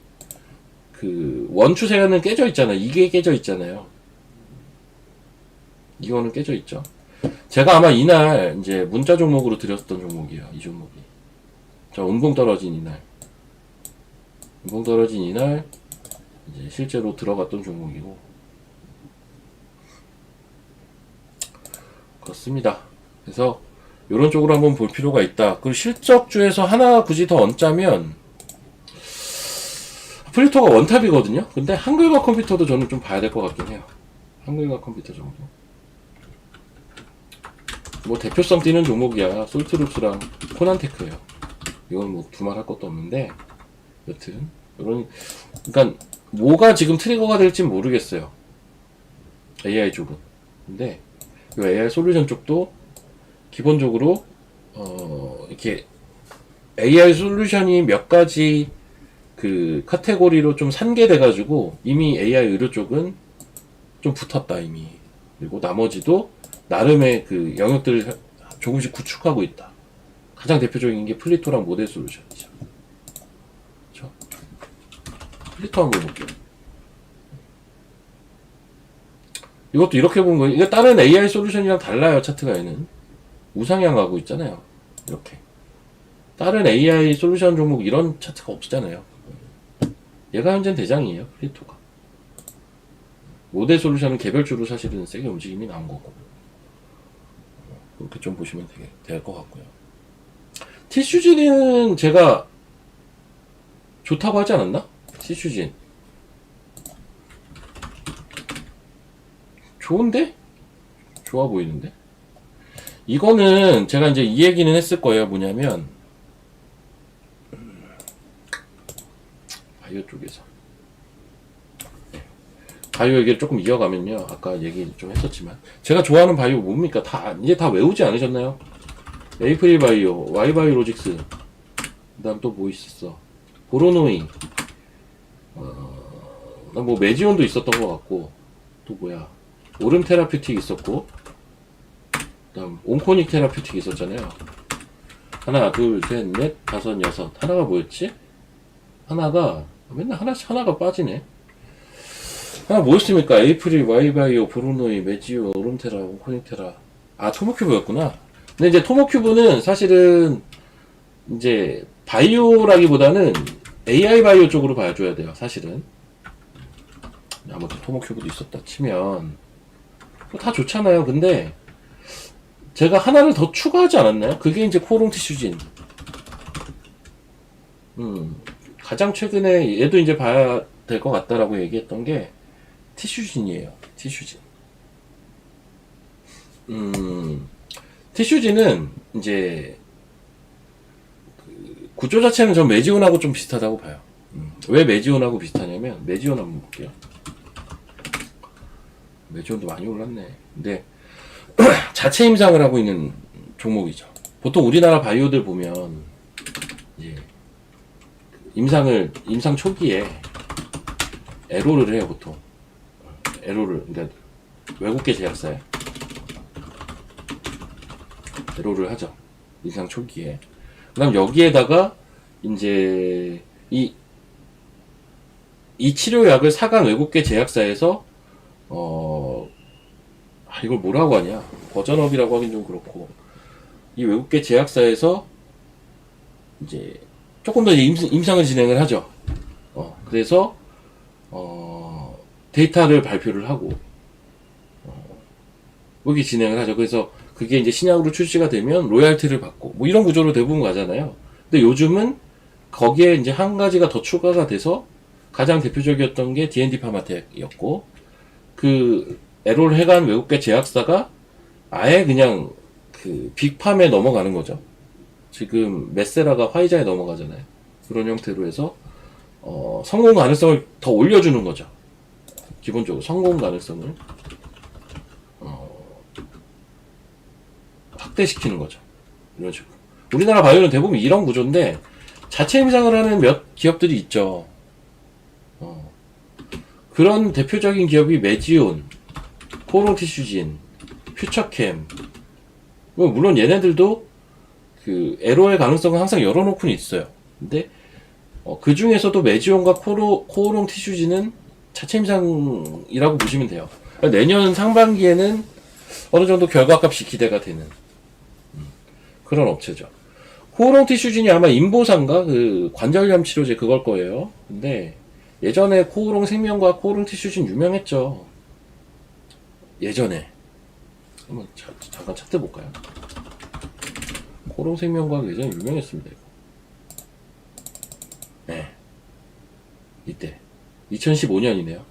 그 원추세는 깨져 있잖아요. 이게 깨져 있잖아요. 이거는 깨져 있죠. 제가 아마 이날 이제 문자 종목으로 드렸던 종목이에요. 이 종목이. 저 운봉 떨어진 이날. 운봉 떨어진 이날 이제 실제로 들어갔던 종목이고. 그렇습니다. 그래서 이런 쪽으로 한번 볼 필요가 있다. 그리고 실적주에서 하나 굳이 더 얹자면 플리토가 원탑이거든요. 근데 한글과 컴퓨터도 저는 좀 봐야 될 것 같긴 해요. 한글과 컴퓨터 정도. 뭐 대표성 띄는 종목이야. 솔트룩스랑 코난테크예요. 이건 뭐 두말할 것도 없는데 여튼 이런 그러니까 뭐가 지금 트리거가 될진 모르겠어요. AI 쪽은. 근데 이 AI 솔루션 쪽도 기본적으로 이렇게 AI 솔루션이 몇 가지 그 카테고리로 좀 산계돼 가지고 이미 AI 의료 쪽은 좀 붙었다 이미. 그리고 나머지도 나름의 그 영역들을 조금씩 구축하고 있다. 가장 대표적인 게 플리토랑 모델 솔루션이죠. 그렇죠? 플리토 한번 볼게요. 이것도 이렇게 보는 거예요. 이게 다른 AI 솔루션이랑 달라요. 차트가 얘는 우상향하고 있잖아요. 이렇게 다른 AI 솔루션 종목 이런 차트가 없잖아요. 얘가 현재는 대장이에요. 플리토가. 모델 솔루션은 개별주로 사실은 세게 움직임이 나온 거고. 그렇게 좀 보시면 될 것 같고요. 티슈진은 제가 좋다고 하지 않았나? 티슈진. 좋은데? 좋아 보이는데? 이거는 제가 이제 이 얘기는 했을 거예요. 뭐냐면, 바이오 쪽에서. 바이오 얘기를 조금 이어가면요. 아까 얘기 좀 했었지만. 제가 좋아하는 바이오 뭡니까? 이제 다 외우지 않으셨나요? 에이프릴 바이오, 와이바이오로직스. 그 다음 또 뭐 있었어? 보로노이. 뭐 메지온도 있었던 것 같고. 또 뭐야? 오름 테라퓨틱 있었고. 그 다음 온코닉 테라퓨틱 있었잖아요. 하나, 둘, 셋, 넷, 다섯, 여섯. 하나가 뭐였지? 하나가, 맨날 하나가 빠지네. 하나 뭐였습니까? 에이프릴, 와이바이오, 보로노이, 메지오, 오름테라, 온코닉테라. 아, 토모큐브였구나. 근데 이제 토모큐브는 사실은 이제 바이오라기보다는 AI 바이오 쪽으로 봐줘야 돼요. 사실은. 아무튼 토모큐브도 있었다 치면 다 좋잖아요. 근데 제가 하나를 더 추가하지 않았나요? 그게 이제 코롱 티슈진. 가장 최근에 얘도 이제 봐야 될 것 같다라고 얘기했던 게 티슈진이에요. 티슈진. 티슈진은 이제 그 구조 자체는 전 메지온하고 좀 비슷하다고 봐요. 왜 메지온하고 비슷하냐면 메지온 한번 볼게요. 메지온도 많이 올랐네. 근데 자체 임상을 하고 있는 종목이죠. 보통 우리나라 바이오들 보면 이제 임상 초기에 에로를 해요. 보통 에로를, 그러니까 외국계 제약사에 에로를 하죠. 임상 초기에. 그다음 여기에다가 이제 이 치료약을 사간 외국계 제약사에서 어, 이걸 뭐라고 하냐. 버전업이라고 하긴 좀 그렇고. 이 외국계 제약사에서 이제 조금 더 임상을 진행을 하죠. 그래서, 데이터를 발표를 하고, 여기 진행을 하죠. 그래서 그게 이제 신약으로 출시가 되면 로얄티를 받고, 뭐 이런 구조로 대부분 가잖아요. 근데 요즘은 거기에 이제 한 가지가 더 추가가 돼서 가장 대표적이었던 게 D&D 파마텍이었고, 그 에롤 해간 외국계 제약사가 아예 그냥 그 빅팜에 넘어가는 거죠. 지금 메세라가 화이자에 넘어가잖아요. 그런 형태로 해서 성공 가능성을 더 올려주는 거죠. 기본적으로 성공 가능성을 확대시키는 거죠. 이런 식으로. 우리나라 바이오는 대부분 이런 구조인데 자체 임상을 하는 몇 기업들이 있죠. 그런 대표적인 기업이 메지온, 코롱티슈진, 퓨처캠. 뭐 물론 얘네들도 그 에러의 가능성은 항상 열어놓고는 있어요. 근데 그 중에서도 메지온과 코롱티슈진은 자체 임상이라고 보시면 돼요. 그러니까 내년 상반기에는 어느 정도 결과값이 기대가 되는 그런 업체죠. 코오롱티슈진이 아마 인보상가 그 관절염 치료제 그걸 거예요. 근데 예전에 코오롱 생명과 코오롱 티슈진 유명했죠. 예전에 한번 잠깐 찾아볼까요? 코오롱 생명과학 예전에 유명했습니다. 이거. 네, 이때 2015년이네요.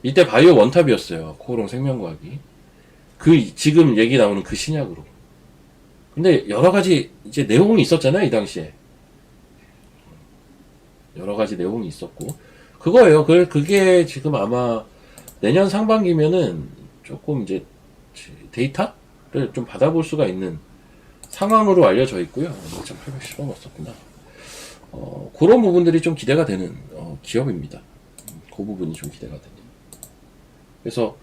이때 바이오 원탑이었어요. 코오롱 생명과학이 그 지금 얘기 나오는 그 신약으로. 근데 여러 가지 이제 내용이 있었잖아요, 이 당시에. 여러 가지 내용이 있었고. 그거예요. 그게 지금 아마 내년 상반기면은 조금 이제 데이터를 좀 받아볼 수가 있는 상황으로 알려져 있고요. 2,810원 없었구나. 그런 부분들이 좀 기대가 되는 기업입니다. 그 부분이 좀 기대가 되는. 그래서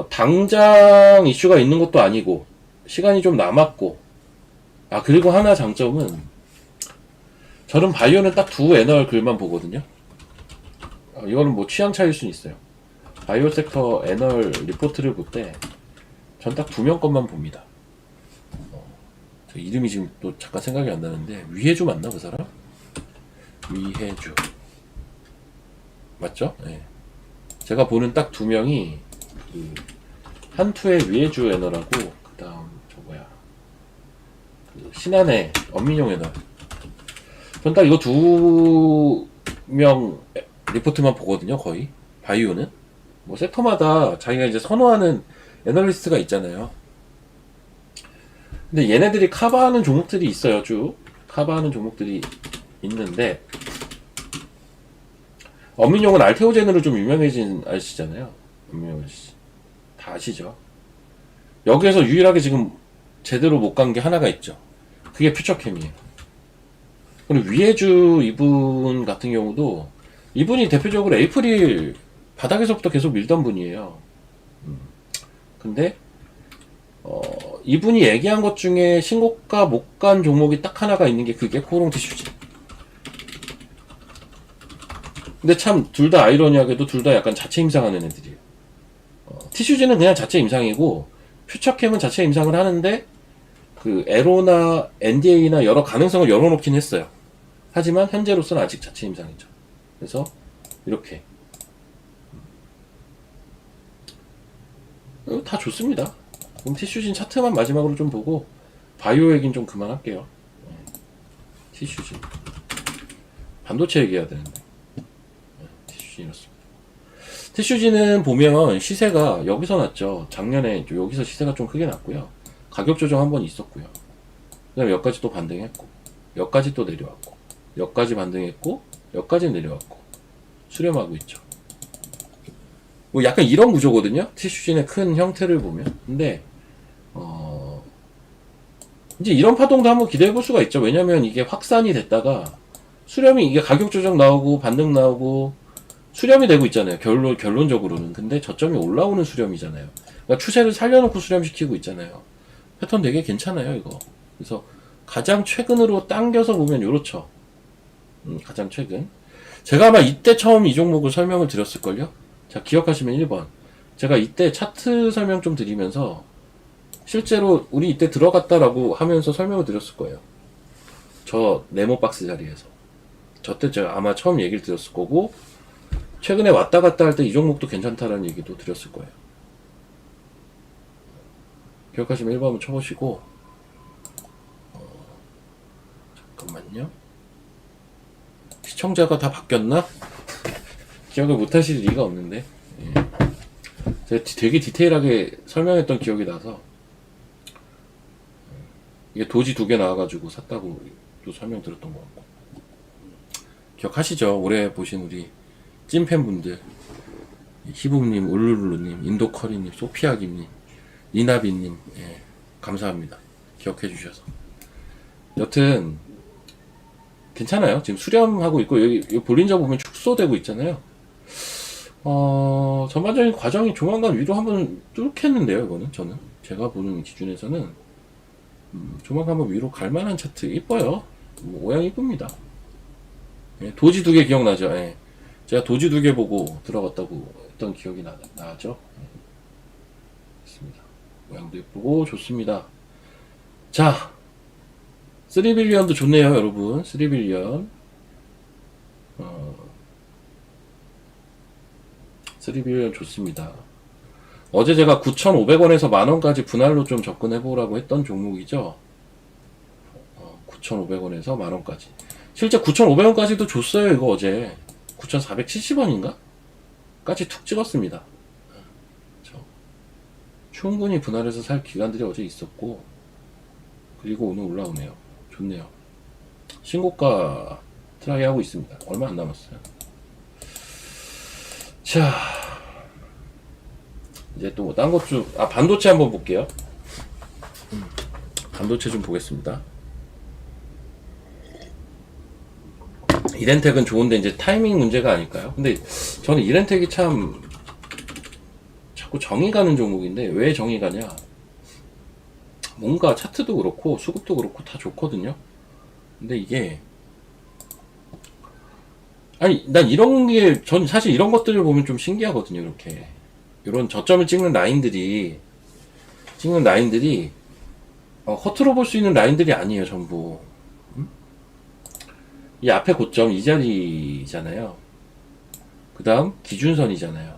당장 이슈가 있는 것도 아니고 시간이 좀 남았고, 그리고 하나 장점은 저는 바이오는 딱 두 애널 글만 보거든요. 이거는 뭐 취향 차일 수는 있어요. 바이오 섹터 애널 리포트를 볼 때 전 딱 두 명 것만 봅니다. 저 이름이 지금 또 잠깐 생각이 안 나는데 위혜주 맞나 그 사람? 위혜주 맞죠? 네. 제가 보는 딱 두 명이 그 한투의 위혜주 애널하고 그 다음 저 뭐야 그 신한의 엄민용 애널. 전 딱 이거 두 명 리포트만 보거든요. 거의 바이오는 뭐 섹터마다 자기가 이제 선호하는 애널리스트가 있잖아요. 근데 얘네들이 커버하는 종목들이 있어요. 쭉 커버하는 종목들이 있는데 엄민용은 알테오젠으로 좀 유명해진 아저씨잖아요. 엄민용 아저씨 다 아시죠? 여기에서 유일하게 지금 제대로 못 간 게 하나가 있죠. 그게 퓨처캠이에요. 그리고 위혜주 이분 같은 경우도 이분이 대표적으로 에이프릴 바닥에서부터 계속 밀던 분이에요. 근데 이분이 얘기한 것 중에 신고가 못 간 종목이 딱 하나가 있는 게 그게 코오롱 티슈지. 근데 참 둘 다 아이러니하게도 둘 다 약간 자체 임상하는 애들이에요. 티슈지는 그냥 자체 임상이고 퓨처캠은 자체 임상을 하는데 그 에로나 NDA나 여러 가능성을 열어놓긴 했어요. 하지만 현재로서는 아직 자체 임상이죠. 그래서 이렇게 다 좋습니다. 그럼 티슈진 차트만 마지막으로 좀 보고 바이오 얘기는 좀 그만할게요. 티슈진 반도체 얘기해야 되는데 티슈진이었습니다. 티슈진은 보면 시세가 여기서 났죠. 작년에 여기서 시세가 좀 크게 났고요. 가격 조정 한번 있었고요. 그 다음에 여기까지 또 반등했고 여기까지 또 내려왔고 여기까지 반등했고 여기까지 내려왔고 수렴하고 있죠. 뭐 약간 이런 구조거든요. 티슈진의 큰 형태를 보면. 근데 이제 이런 파동도 한번 기대해 볼 수가 있죠. 왜냐면 이게 확산이 됐다가 수렴이 이게 가격 조정 나오고 반등 나오고 수렴이 되고 있잖아요. 결론적으로는. 근데 저점이 올라오는 수렴이잖아요. 그러니까 추세를 살려놓고 수렴시키고 있잖아요. 패턴 되게 괜찮아요, 이거. 그래서 가장 최근으로 당겨서 보면 요렇죠. 가장 최근. 제가 아마 이때 처음 이 종목을 설명을 드렸을걸요? 자, 기억하시면 1번. 제가 이때 차트 설명 좀 드리면서 실제로 우리 이때 들어갔다라고 하면서 설명을 드렸을 거예요. 저 네모박스 자리에서. 저때 제가 아마 처음 얘기를 드렸을 거고, 최근에 왔다 갔다 할 때 이 종목도 괜찮다라는 얘기도 드렸을 거예요. 기억하시면 1번 한번 쳐보시고, 잠깐만요. 시청자가 다 바뀌었나? 기억을 못 하실 리가 없는데. 예. 제가 되게 디테일하게 설명했던 기억이 나서, 이게 도지 2개 나와가지고 샀다고 또 설명 들었던 것 같고. 기억하시죠? 올해 보신 우리 찐팬분들. 희부님, 울루루님, 인도커리님, 소피아김님, 니나비님, 예, 감사합니다. 기억해 주셔서. 여튼, 괜찮아요. 지금 수렴하고 있고, 여기 볼린저 보면 축소되고 있잖아요. 전반적인 과정이 조만간 위로 한번 뚫겠는데요, 이거는. 저는. 제가 보는 기준에서는, 조만간 한번 위로 갈 만한 차트. 이뻐요. 모양 이쁩니다. 예, 도지 2개 기억나죠? 예. 제가 도지 2개 보고 들어갔다고 했던 기억이 나죠? 예. 있습니다. 모양도 예쁘고 좋습니다. 자, 3빌리언도 좋네요, 여러분. 3빌리언. 3빌리언 좋습니다. 어제 제가 9,500원에서 만원까지 분할로 좀 접근해보라고 했던 종목이죠. 9,500원에서 만원까지. 실제 9,500원까지도 줬어요, 이거 어제. 9,470원인가? 까지 툭 찍었습니다. 충분히 분할해서 살 기간들이 어제 있었고, 그리고 오늘 올라오네요. 좋네요. 신고가 트라이 하고 있습니다. 얼마 안 남았어요. 자, 이제 또 딴 것 좀, 반도체 한번 볼게요. 반도체 좀 보겠습니다. 이렌텍은 좋은데 이제 타이밍 문제가 아닐까요? 근데 저는 이렌텍이 참 자꾸 정이 가는 종목인데 왜 정이 가냐? 뭔가 차트도 그렇고 수급도 그렇고 다 좋거든요. 근데 이게 아니 난 이런 게 전 사실 이런 것들을 보면 좀 신기하거든요. 이렇게 이런 저점을 찍는 라인들이 허투루 볼 수 있는 라인들이 아니에요. 전부 이 앞에 고점 이 자리잖아요. 그 다음 기준선이잖아요.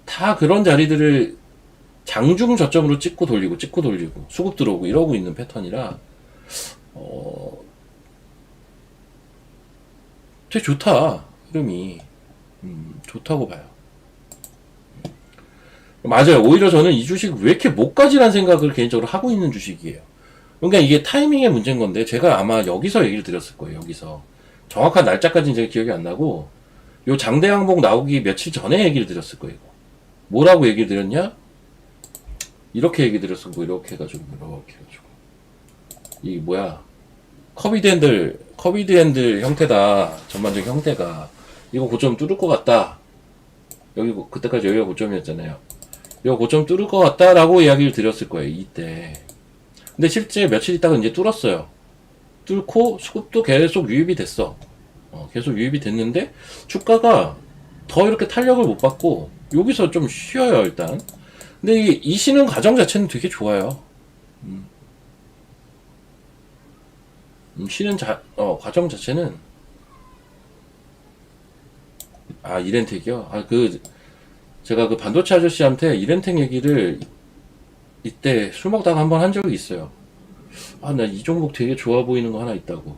다 그런 자리들을 장중 저점으로 찍고 돌리고 수급 들어오고 이러고 있는 패턴이라 되게 좋다. 흐름이 좋다고 봐요. 맞아요. 오히려 저는 이 주식 왜 이렇게 못 가지란 생각을 개인적으로 하고 있는 주식이에요. 그러니까 이게 타이밍의 문제인 건데 제가 아마 여기서 얘기를 드렸을 거예요. 여기서 정확한 날짜까지는 제가 기억이 안 나고 요 장대 항복 나오기 며칠 전에 얘기를 드렸을 거예요. 뭐라고 얘기를 드렸냐? 이렇게 얘기 드렸을 거고 이렇게 해가지고 이 뭐야 커비드 핸들 형태다. 전반적인 형태가 이거 고점 뚫을 것 같다. 여기 그때까지 여기가 고점이었잖아요. 이거 고점 뚫을 것 같다라고 이야기를 드렸을 거예요. 이때. 근데 실제 며칠 있다가 이제 뚫었어요. 뚫고 수급도 계속 유입이 됐어. 계속 유입이 됐는데 주가가 더 이렇게 탄력을 못 받고 여기서 좀 쉬어요 일단. 근데 이 쉬는 과정 자체는 되게 좋아요. 쉬는 과정 자체는 이렌텍이요? 제가 그 반도체 아저씨한테 이렌텍 얘기를 이때 술 먹다가 한번 한 적이 있어요. 나 이 종목 되게 좋아 보이는 거 하나 있다고.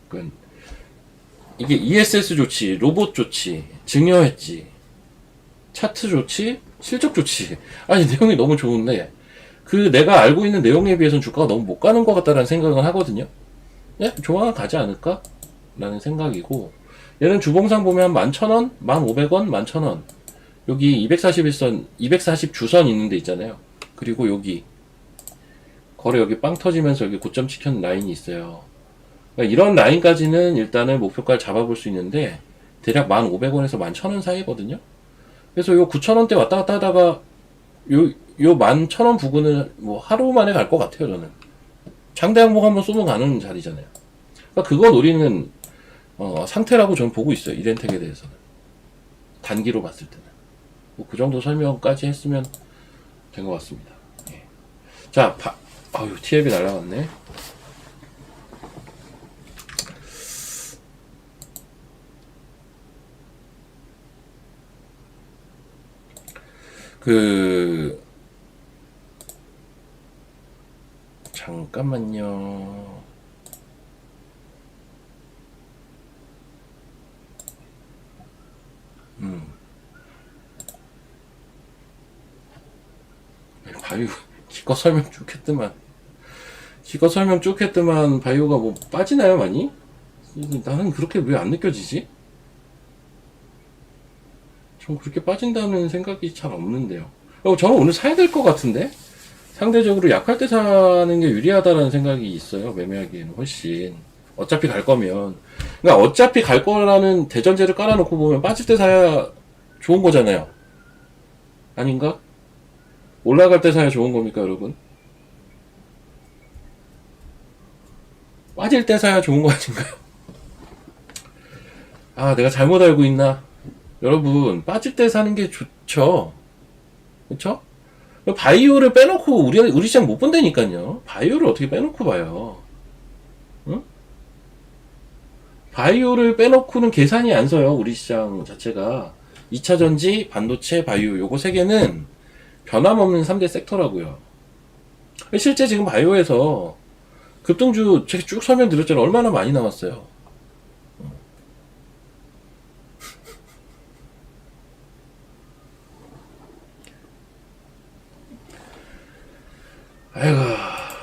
그러니까 이게 ESS 좋지, 로봇 좋지, 증여했지, 차트 좋지, 실적 좋지. 아니 내용이 너무 좋은데 내가 알고 있는 내용에 비해서는 주가가 너무 못 가는 것 같다라는 생각은 하거든요. 예? 조만간 가지 않을까? 라는 생각이고 얘는 주봉상 보면 한 11,000원, 1,500원, 11,000원 여기 241선, 240주선 있는 데 있잖아요. 그리고 여기 거래 여기 빵 터지면서 여기 고점 찍힌 라인이 있어요. 그러니까 이런 라인까지는 일단은 목표가를 잡아볼 수 있는데 대략 1,500원에서 11,000원 사이거든요. 그래서 요 9,000원대 왔다 갔다 하다가 요 11,000원 부근은 뭐 하루 만에 갈 것 같아요. 저는 장대 항복 한번 쏘면 가는 자리잖아요. 그러니까 그거 노리는 상태라고 저는 보고 있어요. 이렌텍에 대해서는. 단기로 봤을 때는. 뭐 그 정도 설명까지 했으면 된 것 같습니다. 예. 자, 아유, TLB 날라갔네. 잠깐만요. 바이오, 기껏 설명 쭉 했더만. 바이오가 뭐 빠지나요, 많이? 나는 그렇게 왜 안 느껴지지? 좀 그렇게 빠진다는 생각이 잘 없는데요. 저는 오늘 사야 될 것 같은데? 상대적으로 약할 때 사는 게 유리하다는 생각이 있어요. 매매하기에는 훨씬. 어차피 갈 거면. 그러니까 어차피 갈 거라는 대전제를 깔아놓고 보면 빠질 때 사야 좋은 거잖아요. 아닌가? 올라갈 때 사야 좋은 겁니까, 여러분? 빠질 때 사야 좋은 거 아닌가요? 아, 내가 잘못 알고 있나? 여러분, 빠질 때 사는 게 좋죠. 그쵸? 바이오를 빼놓고 우리 시장 못 본다니까요. 바이오를 어떻게 빼놓고 봐요? 응? 바이오를 빼놓고는 계산이 안 서요. 우리 시장 자체가 2차전지, 반도체, 바이오 요거 세 개는 변함없는 3대 섹터라고요. 실제 지금 바이오에서 급등주 제가 쭉 설명드렸잖아요. 얼마나 많이 나왔어요. 아이고,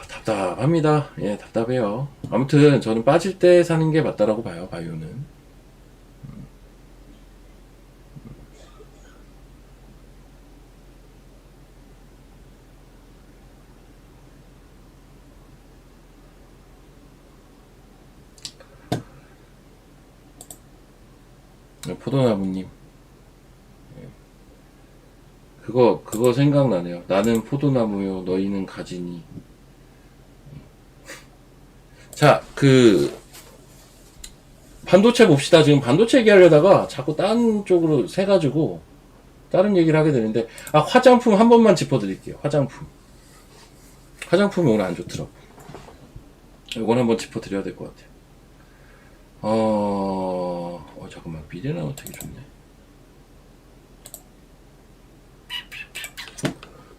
답답합니다. 예, 답답해요. 아무튼 저는 빠질 때 사는 게 맞다라고 봐요. 바이오는. 포도나무님, 그거 생각나네요. 나는 포도나무요, 너희는 가지니. 자, 반도체 봅시다. 지금 반도체 얘기하려다가 자꾸 딴 쪽으로 새가지고 다른 얘기를 하게 되는데, 화장품 한 번만 짚어드릴게요. 화장품이 오늘 안 좋더라고. 이건 한번 짚어드려야 될 것 같아요. 잠깐만. 미래나무 되게 좋네.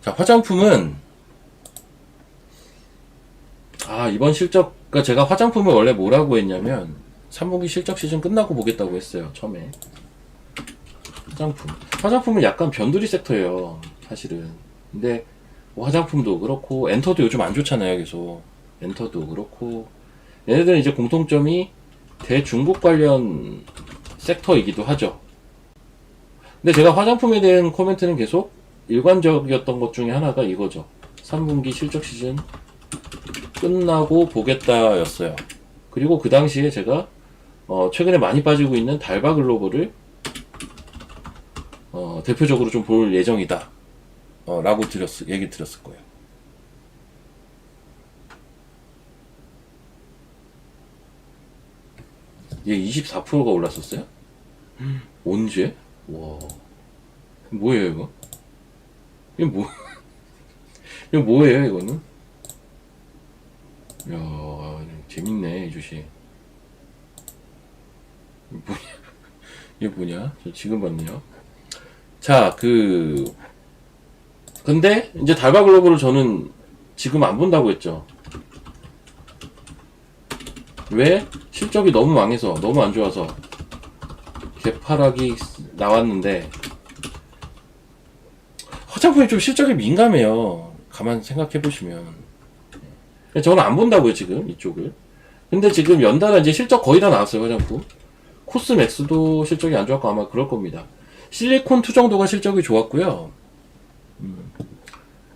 자, 화장품은, 이번 실적, 그러니까 제가 화장품을 원래 뭐라고 했냐면, 3분기 실적 시즌 끝나고 보겠다고 했어요, 처음에. 화장품은 약간 변두리 섹터예요, 사실은. 근데, 뭐 화장품도 그렇고, 엔터도 요즘 안 좋잖아요, 계속. 엔터도 그렇고. 얘네들은 이제 공통점이 대중국 관련 섹터이기도 하죠. 근데 제가 화장품에 대한 코멘트는 계속 일관적이었던 것 중에 하나가 이거죠. 3분기 실적 시즌 끝나고 보겠다 였어요. 그리고 그 당시에 제가 최근에 많이 빠지고 있는 달바 글로벌을 대표적으로 좀 볼 예정이다 라고 얘기 드렸을 거예요. 얘 24%가 올랐었어요? 언제? 와, 뭐예요 이거? 이거 뭐예요 이거는? 야, 재밌네 이 주식. 뭐냐? 이게 뭐냐? 저 지금 봤네요. 자, 근데 이제 달바 글로벌을 저는 지금 안 본다고 했죠. 왜? 실적이 너무 망해서, 너무 안 좋아서 개파락이 나왔는데, 화장품이 좀 실적이 민감해요. 가만 생각해 보시면. 저는 안 본다고요 지금 이쪽을. 근데 지금 연달아 이제 실적 거의 다 나왔어요. 화장품 코스맥스도 실적이 안 좋았고 아마 그럴 겁니다. 실리콘2 정도가 실적이 좋았고요.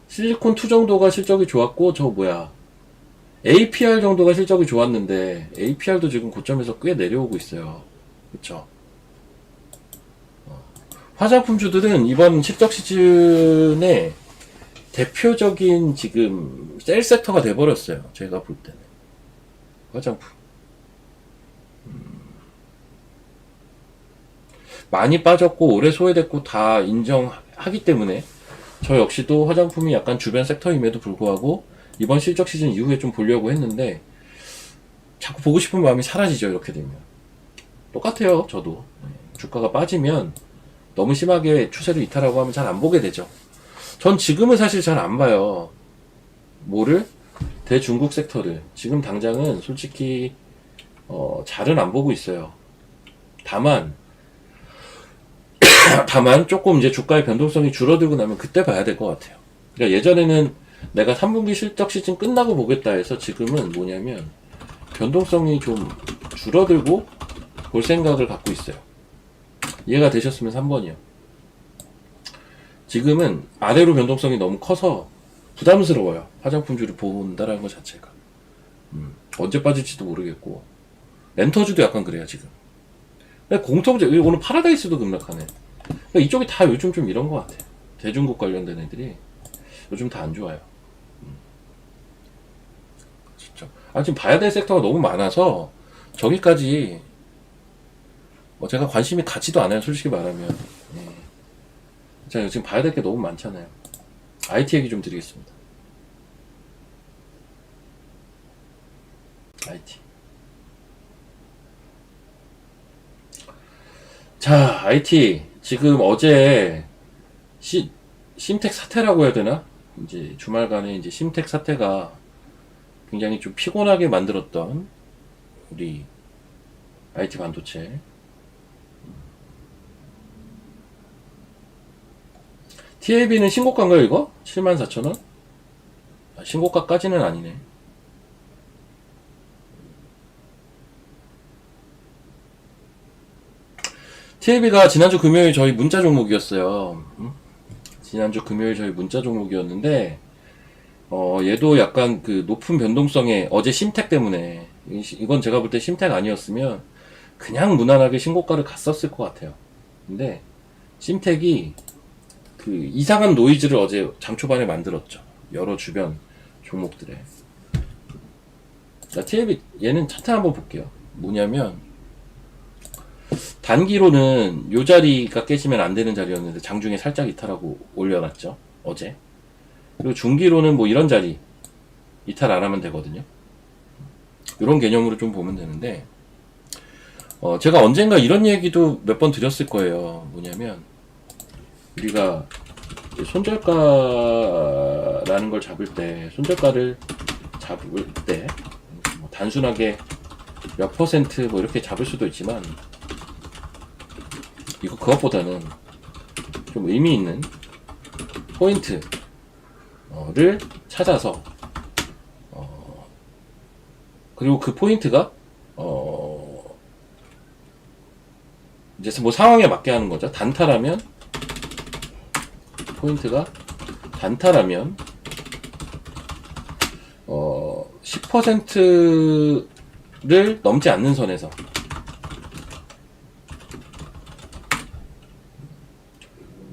실리콘2 정도가 실적이 좋았고, APR 정도가 실적이 좋았는데 APR도 지금 고점에서 꽤 내려오고 있어요. 그쵸? 화장품주들은 이번 실적 시즌에 대표적인 지금 셀 섹터가 돼버렸어요. 제가 볼 때는 화장품. 많이 빠졌고 오래 소외됐고 다 인정하기 때문에 저 역시도 화장품이 약간 주변 섹터임에도 불구하고 이번 실적 시즌 이후에 좀 보려고 했는데 자꾸 보고 싶은 마음이 사라지죠. 이렇게 되면 똑같아요. 저도 주가가 빠지면 너무 심하게 추세를 이탈하고 하면 잘 안 보게 되죠. 전 지금은 사실 잘 안 봐요. 뭐를? 대중국 섹터를. 지금 당장은 솔직히 잘은 안 보고 있어요. 다만 조금 이제 주가의 변동성이 줄어들고 나면 그때 봐야 될 것 같아요. 그러니까 예전에는 내가 3분기 실적 시즌 끝나고 보겠다 해서 지금은 뭐냐면 변동성이 좀 줄어들고 볼 생각을 갖고 있어요. 이해가 되셨으면 3번이요. 지금은 아래로 변동성이 너무 커서 부담스러워요. 화장품주를 본다라는 것 자체가. 언제 빠질지도 모르겠고. 엔터주도 약간 그래요, 지금. 공통적, 오늘 파라다이스도 급락하네. 그러니까 이쪽이 다 요즘 좀 이런 것 같아요. 대중국 관련된 애들이 요즘 다 안 좋아요. 진짜. 지금 봐야 될 섹터가 너무 많아서 저기까지 제가 관심이 가지도 않아요, 솔직히 말하면. 제가 지금 봐야 될 게 너무 많잖아요. IT 얘기 좀 드리겠습니다. IT. 자, IT. 지금 어제 심텍 사태라고 해야 되나? 이제 주말간에 이제 심텍 사태가 굉장히 좀 피곤하게 만들었던 우리 IT 반도체. TLB는 신고가인가요, 이거? 74,000원? 신고가까지는 아니네. TLB가 지난주 금요일 저희 문자 종목이었어요. 지난주 금요일 저희 문자 종목이었는데, 얘도 약간 그 높은 변동성에 어제 심텍 때문에, 이건 제가 볼 때 심텍 아니었으면 그냥 무난하게 신고가를 갔었을 것 같아요. 근데 심텍이 그 이상한 노이즈를 어제 장 초반에 만들었죠. 여러 주변 종목들에. 자, TLB 얘는 차트 한번 볼게요. 뭐냐면 단기로는 요 자리가 깨지면 안 되는 자리였는데 장중에 살짝 이탈하고 올려놨죠. 어제. 그리고 중기로는 뭐 이런 자리 이탈 안 하면 되거든요. 이런 개념으로 좀 보면 되는데 제가 언젠가 이런 얘기도 몇 번 드렸을 거예요. 뭐냐면 우리가 손절가라는 걸 잡을 때, 손절가를 잡을 때, 뭐 단순하게 몇 퍼센트 뭐 이렇게 잡을 수도 있지만, 그것보다는 좀 의미 있는 포인트를 찾아서, 그리고 그 포인트가, 이제 뭐 상황에 맞게 하는 거죠. 포인트가 단타라면 10%를 넘지 않는 선에서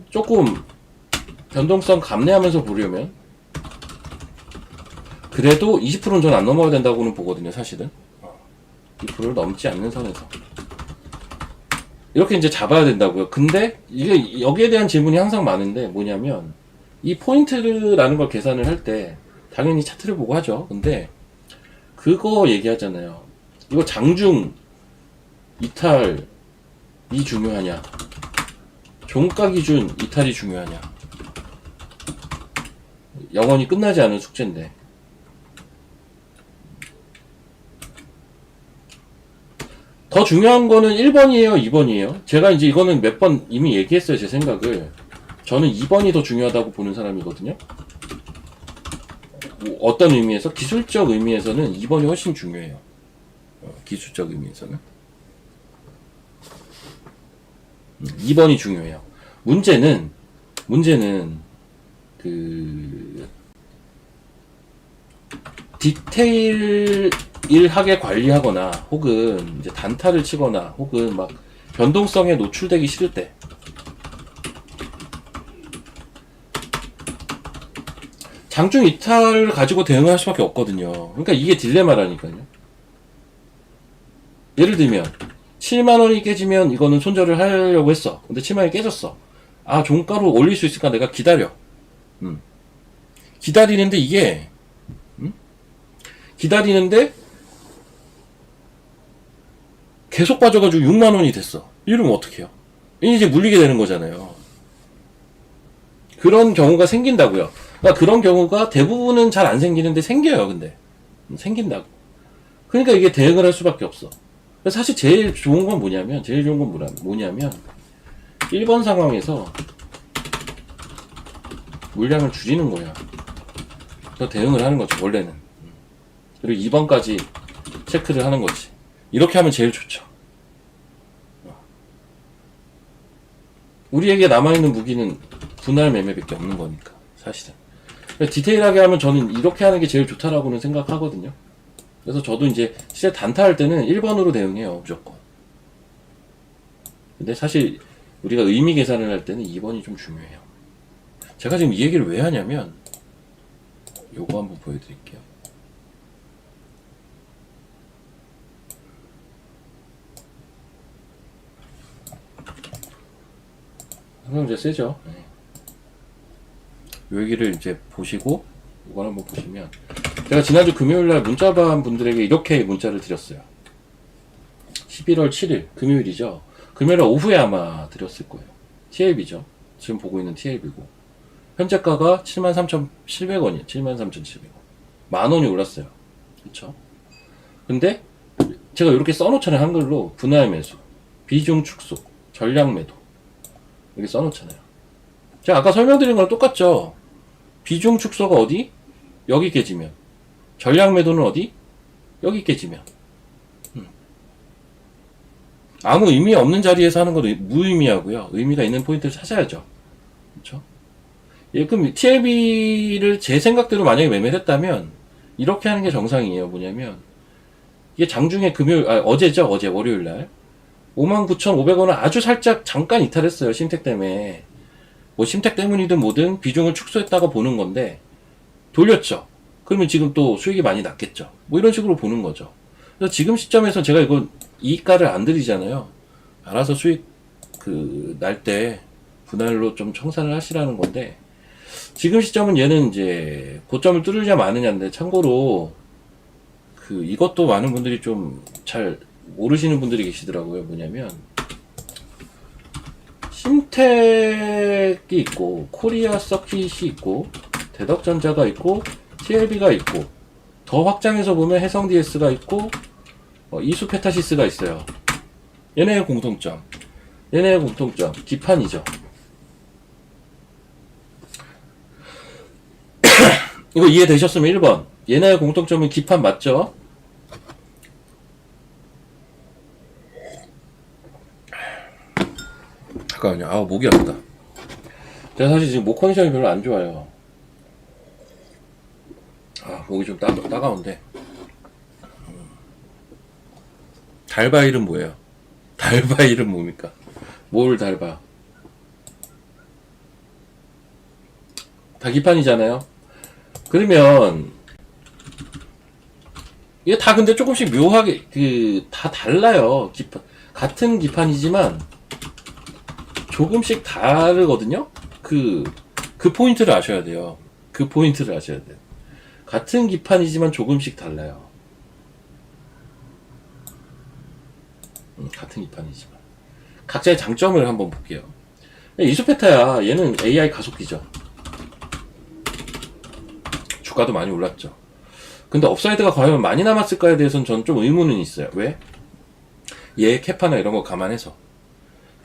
조금 변동성 감내하면서 보려면 그래도 20%는 전 안 넘어야 된다고는 보거든요. 사실은 20%를 넘지 않는 선에서 이렇게 이제 잡아야 된다고요. 근데 이게 여기에 대한 질문이 항상 많은데 뭐냐면 이 포인트라는 걸 계산을 할 때 당연히 차트를 보고 하죠. 근데 그거 얘기하잖아요. 이거 장중 이탈이 중요하냐, 종가 기준 이탈이 중요하냐. 영원히 끝나지 않은 숙제인데 더 중요한 거는 1번이에요, 2번이에요? 제가 이제 이거는 몇 번 이미 얘기했어요, 제 생각을. 저는 2번이 더 중요하다고 보는 사람이거든요. 어떤 의미에서? 기술적 의미에서는 2번이 훨씬 중요해요. 기술적 의미에서는. 2번이 중요해요. 문제는 그 디테일하게 관리하거나 혹은 이제 단타를 치거나 혹은 막 변동성에 노출되기 싫을 때 장중 이탈을 가지고 대응할 수밖에 없거든요. 그러니까 이게 딜레마라니까요. 예를 들면 7만원이 깨지면 이거는 손절을 하려고 했어. 근데 7만원이 깨졌어. 아, 종가로 올릴 수 있을까? 내가 기다려. 기다리는데 이게, 기다리는데 계속 빠져가지고 6만원이 됐어. 이러면 어떡해요? 이제 물리게 되는 거잖아요. 그런 경우가 생긴다고요. 그러니까 그런 경우가 대부분은 잘 안 생기는데 생겨요, 근데. 생긴다고. 그러니까 이게 대응을 할 수밖에 없어. 사실 제일 좋은 건 뭐냐면, 1번 상황에서 물량을 줄이는 거야. 그래서 대응을 하는 거죠, 원래는. 그리고 2번까지 체크를 하는 거지. 이렇게 하면 제일 좋죠. 우리에게 남아있는 무기는 분할 매매밖에 없는 거니까, 사실은. 디테일하게 하면 저는 이렇게 하는 게 제일 좋다라고는 생각하거든요. 그래서 저도 이제 실제 단타할 때는 1번으로 대응해요, 무조건. 근데 사실 우리가 의미 계산을 할 때는 2번이 좀 중요해요. 제가 지금 이 얘기를 왜 하냐면, 요거 한번 보여드릴게요. 이제 세죠. 네. 요 얘기를 이제 보시고, 이걸 한번 보시면, 제가 지난주 금요일날 문자반 분들에게 이렇게 문자를 드렸어요. 11월 7일, 금요일이죠. 금요일 오후에 아마 드렸을 거예요. TLB죠. 지금 보고 있는 TLB고. 현재가가 73,700원이에요. 73,700원. 만원이 올랐어요. 그쵸? 근데, 제가 이렇게 써놓잖아요. 한글로. 분할 매수, 비중 축소, 전량 매도. 이렇게 써놓잖아요. 제가 아까 설명드린 거랑 똑같죠? 비중 축소가 어디? 여기 깨지면. 전량 매도는 어디? 여기 깨지면. 아무 의미 없는 자리에서 하는 건 무의미하고요. 의미가 있는 포인트를 찾아야죠. 그렇죠? 예, 그럼 TLB를 제 생각대로 만약에 매매를 했다면 이렇게 하는 게 정상이에요. 뭐냐면 이게 장중에 어제죠. 어제 월요일날 59,500원을 아주 살짝 잠깐 이탈했어요. 심택 때문에. 뭐 심택 때문이든 뭐든 비중을 축소했다가 보는 건데 돌렸죠. 그러면 지금 또 수익이 많이 났겠죠. 뭐 이런 식으로 보는 거죠. 그래서 지금 시점에서 제가 이거 이익가를 안 드리잖아요. 알아서 수익 날 때 분할로 좀 청산을 하시라는 건데, 지금 시점은 얘는 이제 고점을 뚫으냐 마느냐인데, 참고로 이것도 많은 분들이 좀 잘 모르시는 분들이 계시더라고요. 뭐냐면 심택이 있고 코리아 서킷이 있고 대덕전자가 있고 TLB가 있고, 더 확장해서 보면 해성 DS가 있고 이수페타시스가 있어요. 얘네의 공통점 기판이죠. 이거 이해되셨으면 1번. 얘네의 공통점은 기판 맞죠? 잠깐만요. 아, 목이 아프다. 제가 사실 지금 목 컨디션이 별로 안 좋아요. 아, 목이 좀 따가운데. 달바일은 뭐예요? 달바일은 뭡니까? 뭘 달바? 다 기판이잖아요? 그러면, 이게 다 근데 조금씩 묘하게, 다 달라요. 같은 기판이지만, 조금씩 다르거든요? 그 포인트를 아셔야 돼요. 그 포인트를 아셔야 돼요. 같은 기판이지만 조금씩 달라요. 같은 기판이지만. 각자의 장점을 한번 볼게요. 이수페타야, 얘는 AI 가속기죠. 주가도 많이 올랐죠. 근데 업사이드가 과연 많이 남았을까에 대해서는 전 좀 의문은 있어요. 왜? 얘 캐파나 이런 거 감안해서.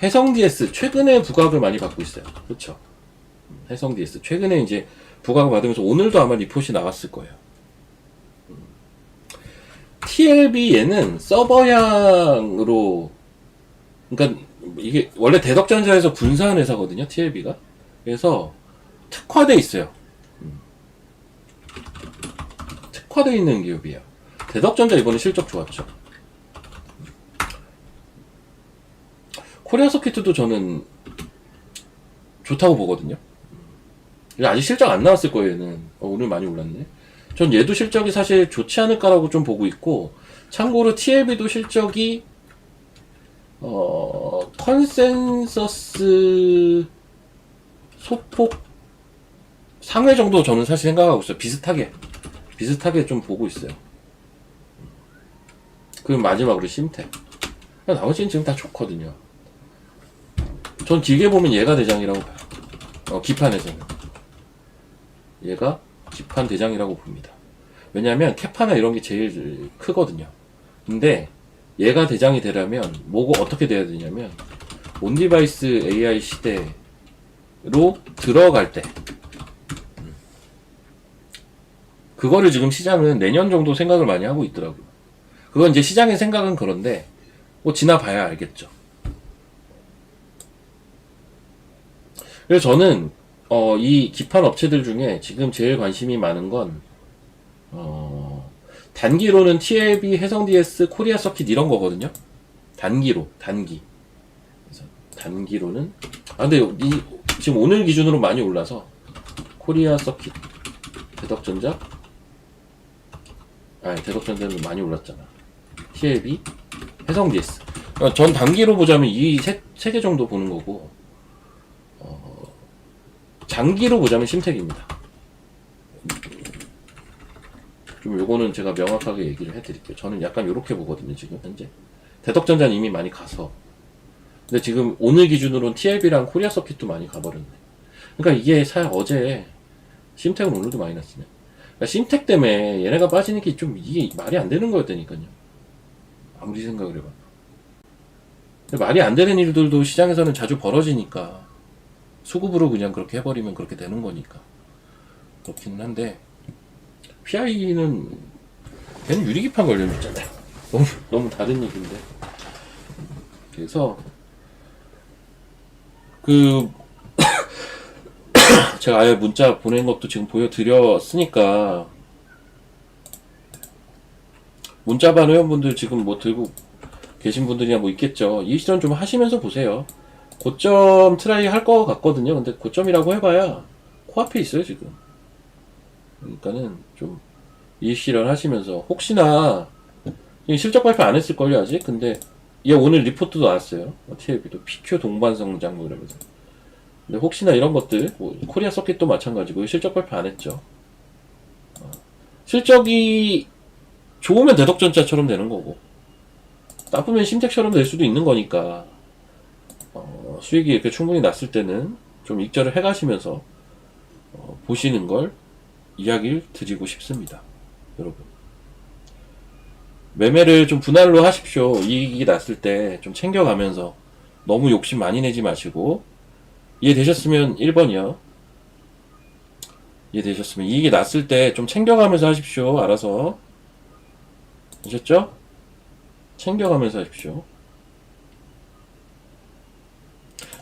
해성 DS 최근에 부각을 많이 받고 있어요. 그렇죠? 해성 DS 최근에 이제 부각을 받으면서 오늘도 아마 리포트이 나왔을 거예요. TLB 얘는 서버향으로, 그러니까 이게 원래 대덕전자에서 분사한 회사거든요. TLB가. 그래서 특화돼 있어요. 특화돼 있는 기업이에요. 대덕전자 이번에 실적 좋았죠. 코리아 서킷도 저는 좋다고 보거든요. 아직 실적 안 나왔을 거예요, 얘는. 오늘 많이 올랐네. 전 얘도 실적이 사실 좋지 않을까라고 좀 보고 있고, 참고로 TLB도 실적이 컨센서스 소폭 상회 정도 저는 사실 생각하고 있어요. 비슷하게 좀 보고 있어요. 그리고 마지막으로 심텍. 나머지는 지금 다 좋거든요. 전 길게 보면 얘가 대장이라고 봐요. 기판에서는. 얘가 기판 대장이라고 봅니다. 왜냐면 캐파나 이런 게 제일 크거든요. 근데 얘가 대장이 되려면 뭐가 어떻게 돼야 되냐면 온디바이스 AI 시대로 들어갈 때 그거를 지금 시장은 내년 정도 생각을 많이 하고 있더라고요. 그건 이제 시장의 생각은 그런데 뭐 지나봐야 알겠죠. 그래서 저는 이 기판 업체들 중에 지금 제일 관심이 많은 건 단기로는 TLB, 해성 DS, 코리아 서킷 이런 거거든요. 단기. 그래서 단기로는 근데 지금 오늘 기준으로 많이 올라서 코리아 서킷, 대덕전자, 대덕전자는 많이 올랐잖아. TLB, 해성 DS. 그러니까 전 단기로 보자면 이 세 개 정도 보는 거고, 장기로 보자면 심택입니다. 좀 요거는 제가 명확하게 얘기를 해드릴게요. 저는 약간 요렇게 보거든요, 지금 현재. 대덕전자는 이미 많이 가서. 근데 지금 오늘 기준으로는 TLB랑 코리아 서킷도 많이 가버렸네. 그러니까 이게 어제 심택은 오늘도 마이너스네. 그러니까 심택 때문에 얘네가 빠지는 게 좀 이게 말이 안 되는 거였다니까요. 아무리 생각을 해봐도. 근데 말이 안 되는 일들도 시장에서는 자주 벌어지니까 수급으로 그냥 그렇게 해버리면 그렇게 되는 거니까 그렇기는 한데 PI는 걔는 유리기판 걸려있잖아요. 너무 다른 얘기인데. 그래서 제가 아예 문자 보낸 것도 지금 보여드렸으니까 문자반 회원분들 지금 뭐 들고 계신 분들이나 뭐 있겠죠. 이 실현 좀 하시면서 보세요. 고점 트라이 할 것 같거든요. 근데 고점이라고 해봐야 코앞에 있어요 지금. 그러니까는 좀 이 실현 하시면서 혹시나 실적 발표 안 했을걸요 아직. 근데 얘 오늘 리포트도 나왔어요. TLB도 PQ 동반 성장 뭐 이러면서. 근데 혹시나 이런 것들 뭐 코리아 서킷도 마찬가지고 실적 발표 안 했죠. 실적이 좋으면 대덕전자처럼 되는 거고 나쁘면 심텍처럼 될 수도 있는 거니까 수익이 이렇게 충분히 났을 때는 좀 익절을 해가시면서 보시는 걸 이야기를 드리고 싶습니다. 여러분 매매를 좀 분할로 하십시오. 이익이 났을 때 좀 챙겨가면서 너무 욕심 많이 내지 마시고 이해되셨으면 1번이요. 이해되셨으면 이익이 났을 때 좀 챙겨가면서 하십시오. 알아서 아셨죠? 챙겨가면서 하십시오.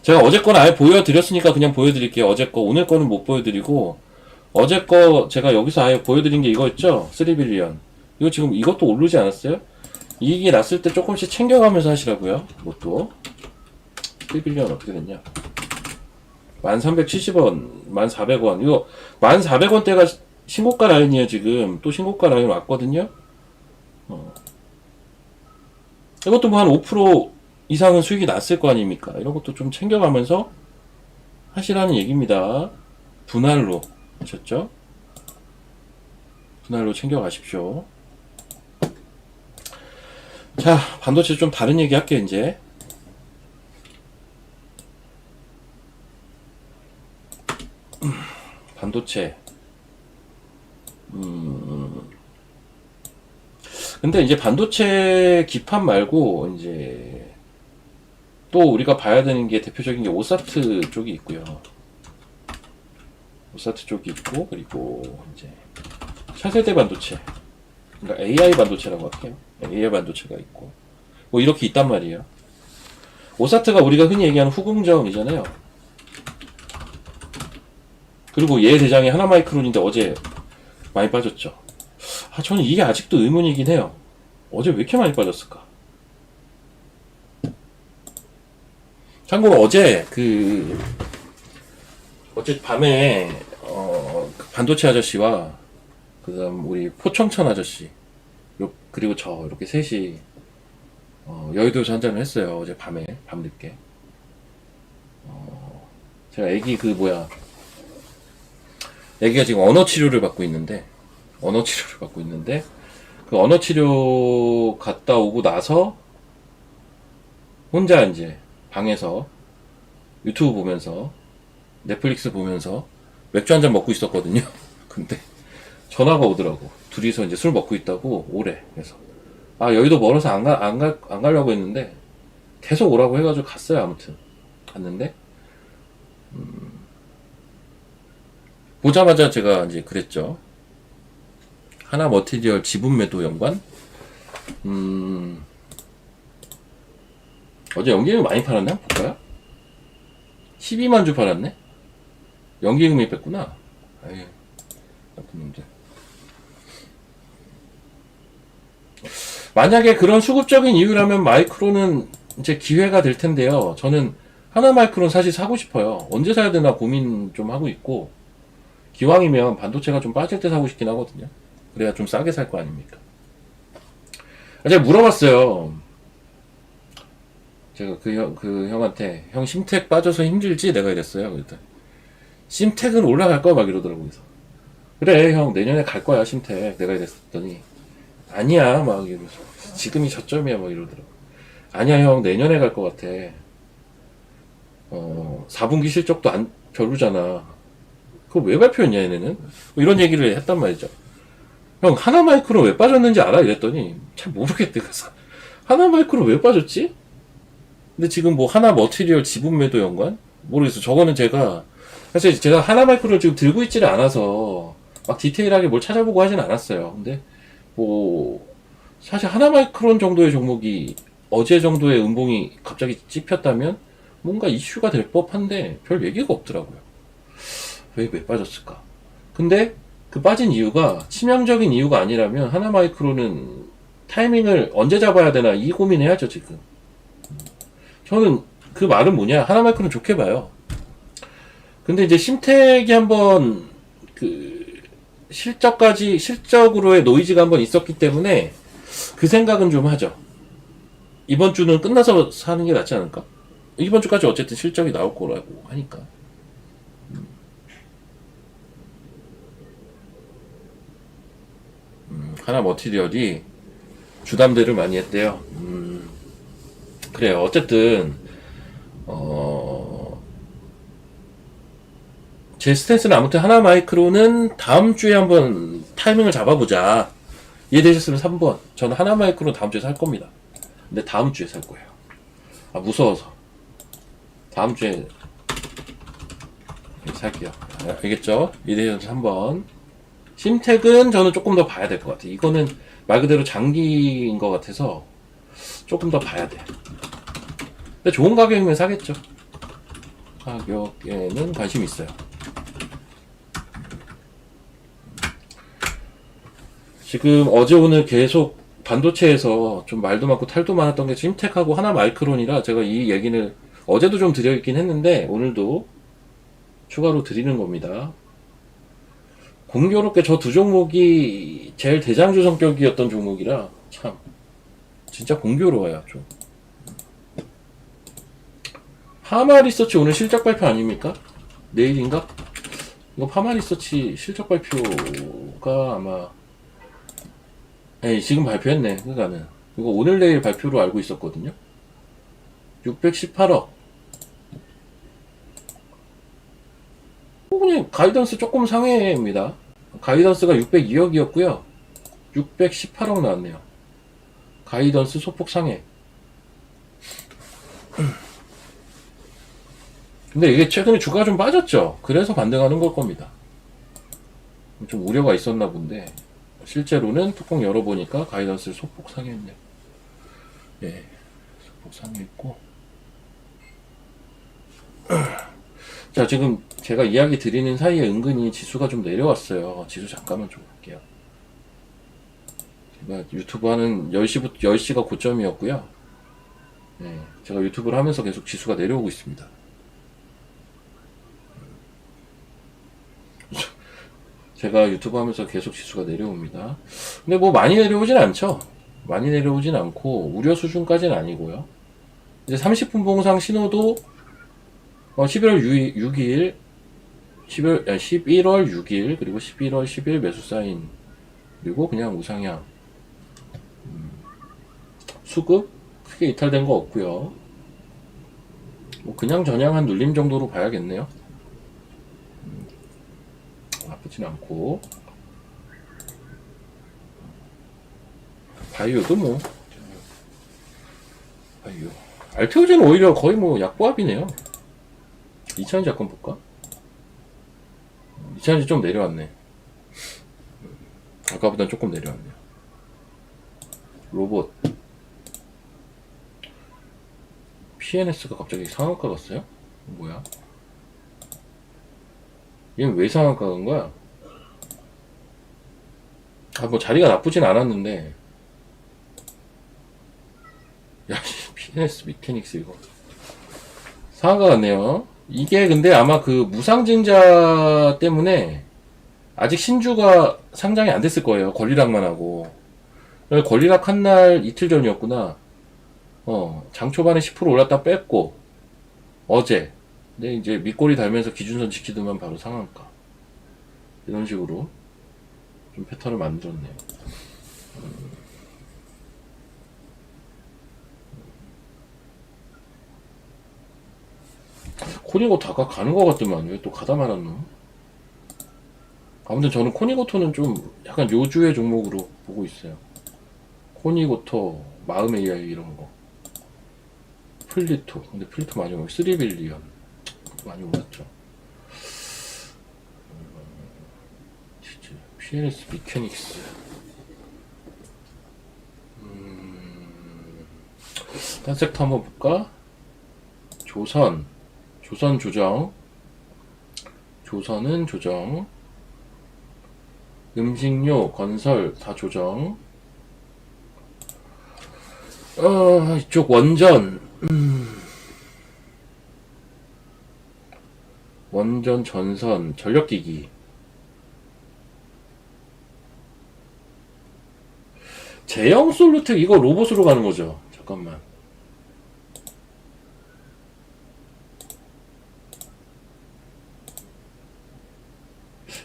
제가 어제 거는 아예 보여드렸으니까 그냥 보여드릴게요. 어제 거, 오늘 거는 못 보여드리고 어제 거 제가 여기서 아예 보여드린 게 이거였죠? 3빌리언. 이거 지금 이것도 오르지 않았어요? 이익이 났을 때 조금씩 챙겨가면서 하시라고요. 이것도 3빌리언 어떻게 됐냐? 1370원, 1400원. 이거 1400원대가 신고가 라인이에요. 지금 또 신고가 라인 왔거든요. 이것도 뭐 한 5% 이상은 수익이 났을 거 아닙니까? 이런 것도 좀 챙겨가면서 하시라는 얘기입니다. 분할로. 아셨죠? 분할로 챙겨가십시오. 자, 반도체 좀 다른 얘기 할게요, 이제. 반도체. 근데 이제 반도체 기판 말고, 이제, 또 우리가 봐야 되는 게 대표적인 게 오사트 쪽이 있고요. 오사트 쪽이 있고, 그리고 이제, 차세대 반도체. 그러니까 AI 반도체라고 할게요. AI 반도체가 있고. 뭐 이렇게 있단 말이에요. 오사트가 우리가 흔히 얘기하는 후궁정이잖아요. 그리고 얘 대장이 하나마이크론인데 어제 많이 빠졌죠. 저는 이게 아직도 의문이긴 해요. 어제 왜 이렇게 많이 빠졌을까? 참고로 어제 어제 밤에 반도체 아저씨와 그다음 우리 포청천 아저씨 그리고 저 이렇게 셋이 여의도에서 한잔을 했어요. 어제 밤늦게. 제가 애기가 지금 언어 치료를 받고 있는데, 그 언어 치료 갔다 오고 나서 혼자 이제 방에서 유튜브 보면서 넷플릭스 보면서 맥주 한잔 먹고 있었거든요. 근데 전화가 오더라고. 둘이서 이제 술 먹고 있다고 오래. 그래서 여의도 멀어서 안 가려고 했는데 계속 오라고 해가지고 갔어요. 아무튼 갔는데 보자마자 제가 이제 그랬죠. 하나 머티리얼 지분 매도 연관. 어제 연기금 많이 팔았네. 한번 볼까요? 12만 주 팔았네. 연기금이 뺐구나. 아유, 나쁜 놈들. 만약에 그런 수급적인 이유라면 마이크로는 이제 기회가 될 텐데요. 저는 하나 마이크로는 사실 사고 싶어요. 언제 사야 되나 고민 좀 하고 있고, 기왕이면 반도체가 좀 빠질 때 사고 싶긴 하거든요. 그래야 좀 싸게 살 거 아닙니까? 제가 물어봤어요. 제가 그 형한테, 형 심택 빠져서 힘들지? 내가 이랬어요. 그랬더니 심택은 올라갈 거야 막 이러더라고. 그래서 그래 형 내년에 갈 거야 심택. 내가 이랬더니 아니야 막 이러면서 지금이 저점이야 막 이러더라고. 아니야 형 내년에 갈 것 같아. 4분기 실적도 안 별로잖아. 그거 왜 발표했냐 얘네는? 뭐 이런 얘기를 했단 말이죠. 형 하나마이크로 왜 빠졌는지 알아? 이랬더니 잘 모르겠대. 그래서 하나마이크로 왜 빠졌지? 근데 지금 뭐 하나 머티리얼 지분 매도 연관? 모르겠어. 저거는 사실 제가 하나마이크로를 지금 들고 있지를 않아서 막 디테일하게 뭘 찾아보고 하진 않았어요. 근데 뭐 사실 하나마이크론 정도의 종목이 어제 정도의 음봉이 갑자기 찝혔다면 뭔가 이슈가 될 법한데 별 얘기가 없더라고요. 왜 빠졌을까? 근데 그 빠진 이유가 치명적인 이유가 아니라면 하나마이크로는 타이밍을 언제 잡아야 되나 이 고민해야죠 지금. 저는 그 말은 뭐냐, 하나마이크로는 좋게 봐요. 근데 이제 심택이 한번 그 실적으로의 노이즈가 한번 있었기 때문에 그 생각은 좀 하죠. 이번 주는 끝나서 사는 게 낫지 않을까? 이번 주까지 어쨌든 실적이 나올 거라고 하니까. 하나 머티리얼이 주담대를 많이 했대요. 그래요. 어쨌든 제 스탠스는 아무튼 하나 마이크로는 다음 주에 한번 타이밍을 잡아보자. 이해되셨으면 3번. 저는 하나 마이크로 다음 주에 살 겁니다. 근데 다음 주에 살 거예요. 무서워서. 다음 주에 살게요. 알겠죠? 이해되셨으면 3번. 심택은 저는 조금 더 봐야 될 것 같아요. 이거는 말 그대로 장기인 것 같아서 조금 더 봐야 돼. 근데 좋은 가격이면 사겠죠. 가격에는 관심 있어요. 지금 어제 오늘 계속 반도체에서 좀 말도 많고 탈도 많았던 게 심택하고 하나 마이크론이라 제가 이 얘기를 어제도 좀 드려있긴 했는데 오늘도 추가로 드리는 겁니다. 공교롭게 저 두 종목이 제일 대장주 성격이었던 종목이라 참 진짜 공교로워요 좀. 파마리서치 오늘 실적 발표 아닙니까? 내일인가? 이거 파마리서치 실적 발표가 아마 지금 발표했네. 그러니까는 이거 오늘 내일 발표로 알고 있었거든요. 618억. 그냥 가이던스 조금 상회입니다. 가이던스가 602억이었고요. 618억 나왔네요. 가이던스 소폭 상회. 근데 이게 최근에 주가가 좀 빠졌죠. 그래서 반등하는 걸 겁니다. 좀 우려가 있었나 본데 실제로는 뚜껑 열어보니까 가이던스를 소폭 상회했네요. 예, 소폭 상회했고. 자, 지금 제가 이야기 드리는 사이에 은근히 지수가 좀 내려왔어요. 지수 잠깐만 좀 볼게요. 제가 유튜브 하는 10시가 고점이었고요. 네, 제가 유튜브를 하면서 계속 지수가 내려오고 있습니다. 제가 유튜브 하면서 계속 지수가 내려옵니다. 근데 뭐 많이 내려오진 않죠. 많이 내려오진 않고 우려 수준까지는 아니고요. 이제 30분 봉상 신호도 11월 6일, 11월 6일 그리고 11월 10일 매수 사인, 그리고 그냥 우상향. 수급 크게 이탈된 거 없고요. 뭐 그냥 전향한 눌림 정도로 봐야겠네요. 나쁘진 않고. 바이오도 뭐 바이오, 알테오제는 오히려 거의 뭐 약보합이네요. 2차전지 잠깐 볼까? 2차전지 좀 내려왔네. 아까보단 조금 내려왔네요. 로봇 PNS가 갑자기 상한가 갔어요? 뭐야? 얘는 왜 상한가 간 거야? 뭐 자리가 나쁘진 않았는데. 야, PNS 미케닉스 이거 상한가 갔네요. 이게 근데 아마 그 무상증자 때문에 아직 신주가 상장이 안 됐을 거예요. 권리락만 하고. 권리락 한 날 이틀 전이었구나. 장 초반에 10% 올랐다 뺐고, 어제. 근데 이제 밑꼬리 달면서 기준선 지키더만 바로 상한가. 이런 식으로 좀 패턴을 만들었네요. 코니고 다가 가는 것 같더만 왜 또 가다 말았노? 아무튼 저는 코니고토는 좀 약간 요주의 종목으로 보고 있어요. 코니고토, 마음 AI 이런 거. 플리토. 근데 플리토 많이 오르고 3빌리언 많이 올랐죠. PNS 미케닉스. 딴 섹터 한번 볼까? 조선 조정. 조선은 조정. 음식료, 건설 다 조정. 이쪽 원전. 원전, 전선, 전력기기. 제형 솔루텍 이거 로봇으로 가는 거죠. 잠깐만.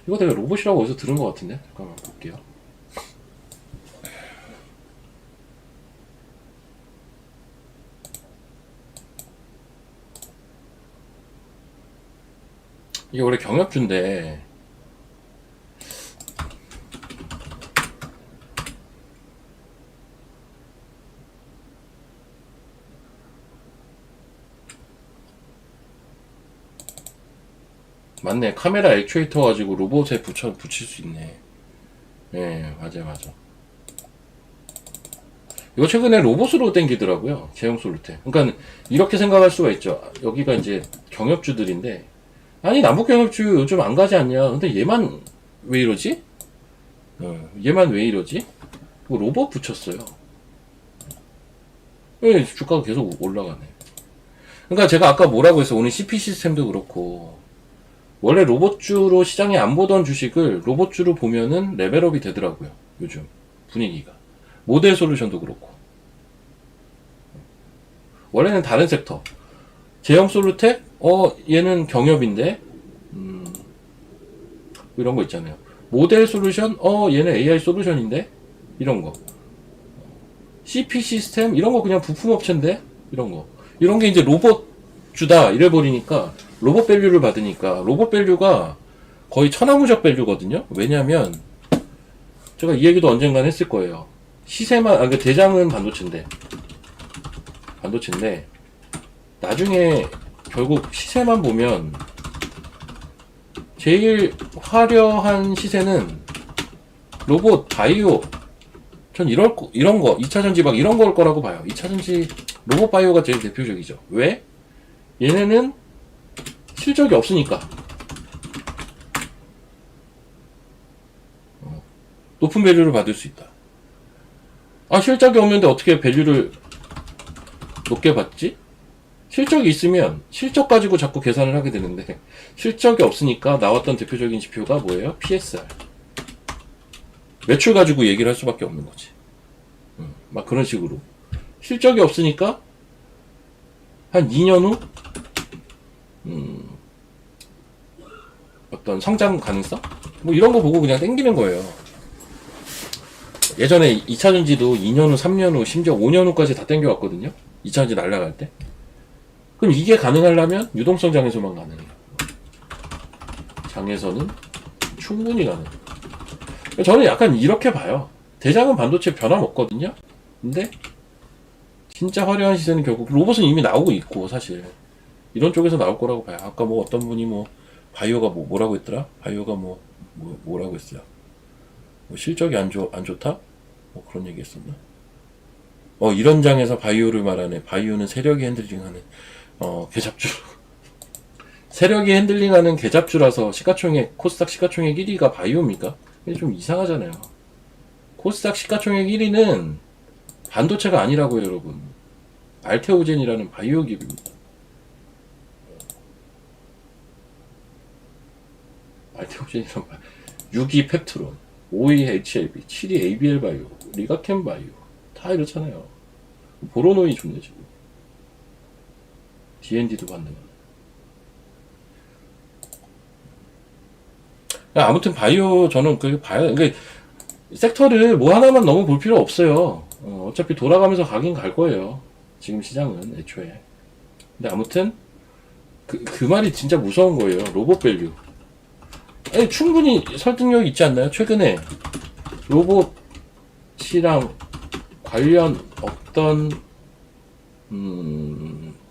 이거 내가 로봇이라고 어디서 들은 것 같은데? 잠깐만 볼게요. 이게 원래 경협주인데 맞네. 카메라 액추에이터 가지고 로봇에 붙일 수 있네. 예, 맞아. 이거 최근에 로봇으로 땡기더라고요. 제형 솔루텍. 그러니까 이렇게 생각할 수가 있죠. 여기가 이제 경협주들인데, 아니 남북 경협주 요즘 안 가지 않냐? 근데 얘만 왜 이러지? 얘만 왜 이러지? 로봇 붙였어요. 예, 주가가 계속 올라가네. 그러니까 제가 아까 뭐라고 해서 오늘 CP 시스템도 그렇고, 원래 로봇주로 시장에 안 보던 주식을 로봇주로 보면은 레벨업이 되더라고요. 요즘 분위기가. 모델 솔루션도 그렇고. 원래는 다른 섹터. 제형 솔루텍? 얘는 경협인데? 이런 거 있잖아요. 모델 솔루션? 얘는 AI 솔루션인데? 이런 거. CP 시스템? 이런 거 그냥 부품업체인데? 이런 거. 이런 게 이제 로봇주다. 이래버리니까, 로봇 밸류를 받으니까, 로봇 밸류가 거의 천하무적 밸류거든요? 왜냐면, 제가 이 얘기도 언젠간 했을 거예요. 시세만, 그러니까 대장은 반도체인데, 나중에 결국 시세만 보면, 제일 화려한 시세는 로봇, 바이오, 전 이런 거, 2차전지 막 이런 걸 거라고 봐요. 2차전지 로봇 바이오가 제일 대표적이죠. 왜? 얘네는 실적이 없으니까. 높은 밸류를 받을 수 있다. 실적이 없는데 어떻게 밸류를 높게 받지? 실적이 있으면 실적 가지고 자꾸 계산을 하게 되는데 실적이 없으니까 나왔던 대표적인 지표가 뭐예요? PSR. 매출 가지고 얘기를 할 수밖에 없는 거지. 막 그런 식으로. 실적이 없으니까 한 2년 후 어떤 성장 가능성? 뭐 이런 거 보고 그냥 땡기는 거예요. 예전에 2차전지도 2년 후, 3년 후, 심지어 5년 후까지 다 땡겨왔거든요. 2차전지 날라갈 때. 그럼 이게 가능하려면 유동성 장에서만 가능해요. 장에서는 충분히 가능. 저는 약간 이렇게 봐요. 대장은 반도체 변함없거든요. 근데 진짜 화려한 시세는 결국 로봇은 이미 나오고 있고 사실 이런 쪽에서 나올 거라고 봐요. 아까 뭐 어떤 분이 뭐 바이오가 뭐라고 했더라? 바이오가 뭐라고 했어요? 뭐 실적이 안 좋다? 뭐 그런 얘기 했었나? 이런 장에서 바이오를 말하네. 바이오는 세력이 핸들링하는 개잡주. 세력이 핸들링하는 개잡주라서 코스닥 시가총액 1위가 바이오입니까? 이게 좀 이상하잖아요. 코스닥 시가총액 1위는 반도체가 아니라고요, 여러분. 알테오젠이라는 바이오 기업입니다. 알테오젠이란 6위 펩트론, 5위 HLB, 7위 ABL 바이오, 리가켄 바이오 다 이렇잖아요. 보로노이 좋네 지금. D&D도 받는. 아무튼 바이오 저는 그게 봐요. 그러니까 섹터를 뭐 하나만 너무 볼 필요 없어요. 어차피 돌아가면서 가긴 갈 거예요. 지금 시장은 애초에. 근데 아무튼 그 말이 진짜 무서운 거예요. 로봇 밸류. 아니, 충분히 설득력이 있지 않나요? 최근에 로봇이랑 관련 어떤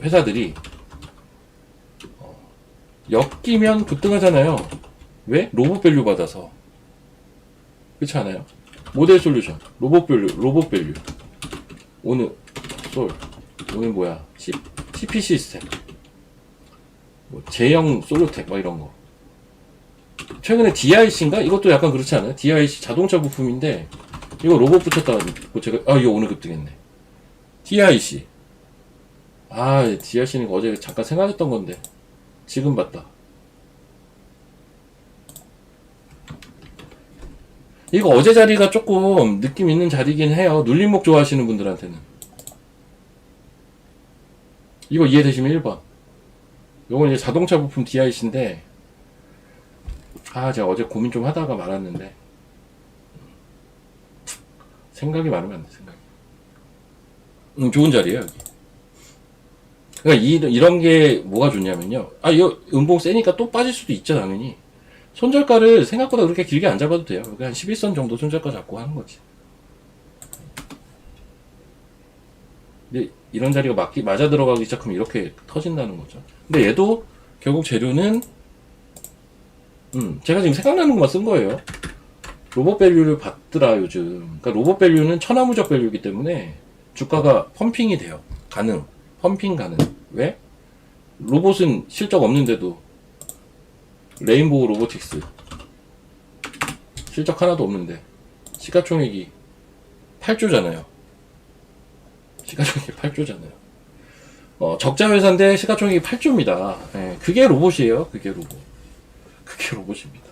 회사들이 엮이면 급등하잖아요. 왜? 로봇 밸류 받아서. 그렇지 않아요? 모델 솔루션, 로봇 밸류. 오늘 뭐야? CP 시스템, 뭐 제형 솔로텍, 막 이런 거. 최근에 DIC인가? 이것도 약간 그렇지 않아요? DIC 자동차 부품인데, 이거 로봇 붙였다가, 이거 오늘 급등했네. DIC. DIC는 어제 잠깐 생각했던 건데, 지금 봤다. 이거 어제 자리가 조금 느낌 있는 자리긴 해요. 눌림목 좋아하시는 분들한테는. 이거 이해되시면 1번. 요건 이제 자동차 부품 DIC인데, 제가 어제 고민 좀 하다가 말았는데, 생각이 많으면 안 돼, 생각이. 좋은 자리에요, 여기. 그러니까 이런 게 뭐가 좋냐면요. 이거 음봉 세니까 또 빠질 수도 있죠, 당연히. 손절가를 생각보다 그렇게 길게 안 잡아도 돼요. 그러니까 한 11선 정도 손절가 잡고 하는 거지. 근데 이런 자리가 맞아 들어가기 시작하면 이렇게 터진다는 거죠. 근데 얘도 결국 재료는 제가 지금 생각나는 것만 쓴 거예요. 로봇 밸류를 받더라 요즘. 그러니까 로봇 밸류는 천하무적 밸류이기 때문에 주가가 펌핑이 돼요. 펌핑 가능. 왜? 로봇은 실적 없는데도 레인보우 로보틱스 실적 하나도 없는데 시가총액이 8조잖아요. 시가총액이 8조잖아요. 적자 회사인데 시가총액이 8조입니다. 예, 그게 로봇이에요. 그게 로봇입니다.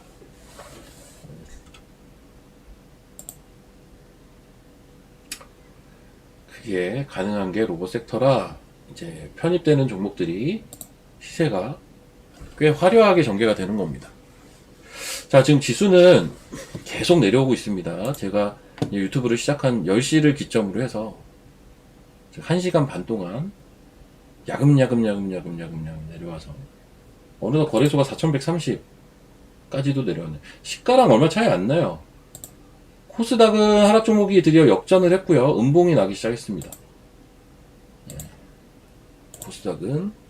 그게 가능한 게 로봇 섹터라 이제 편입되는 종목들이 시세가 꽤 화려하게 전개가 되는 겁니다. 자, 지금 지수는 계속 내려오고 있습니다. 제가 유튜브를 시작한 10시를 기점으로 해서 1시간 반 동안 야금야금 내려와서 어느덧 거래소가 4130까지도 내려왔네. 시가랑 얼마 차이 안 나요. 코스닥은 하락 종목이 드디어 역전을 했고요. 음봉이 나기 시작했습니다. 코스닥은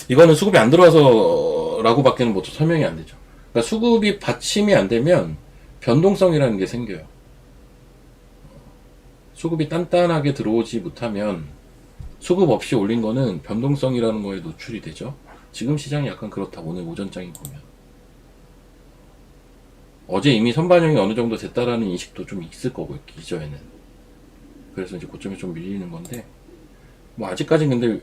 이거는 수급이 안 들어와서 라고 밖에는 뭐 설명이 안 되죠. 그러니까 수급이 받침이 안 되면 변동성이라는 게 생겨요. 수급이 단단하게 들어오지 못하면 수급 없이 올린 거는 변동성이라는 거에 노출이 되죠. 지금 시장이 약간 그렇다. 오늘 오전장이 보면. 어제 이미 선반영이 어느 정도 됐다라는 인식도 좀 있을 거고, 기저에는. 그래서 이제 고점이 좀 밀리는 건데, 뭐 아직까지 근데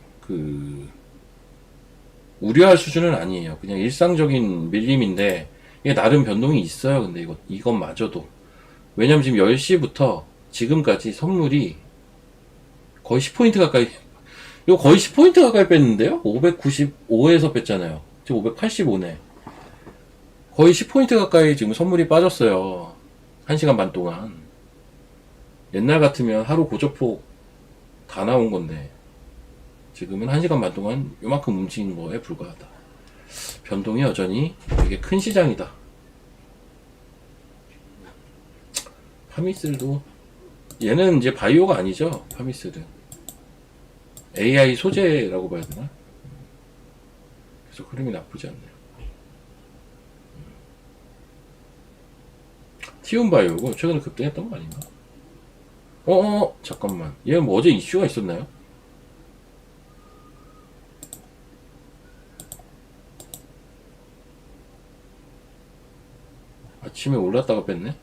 우려할 수준은 아니에요. 그냥 일상적인 밀림인데 이게 나름 변동이 있어요. 근데 이것마저도 왜냐면 지금 10시부터 지금까지 선물이 거의 10포인트 가까이, 이거 거의 10포인트 가까이 뺐는데요? 595에서 뺐잖아요. 지금 585네. 거의 10포인트 가까이 지금 선물이 빠졌어요. 1시간 반 동안. 옛날 같으면 하루 고저폭 다 나온 건데, 지금은 1시간 반 동안 요만큼 뭉친 거에 불과하다. 변동이 여전히 되게 큰 시장이다. 파미슬도, 얘는 이제 바이오가 아니죠. 파미슬은 AI 소재라고 봐야 되나? 그래서 흐름이 나쁘지 않네요. 티움바이오고 최근에 급등했던 거 아닌가? 잠깐만. 얘는 뭐 어제 이슈가 있었나요? 아침에 올랐다가 뺐네?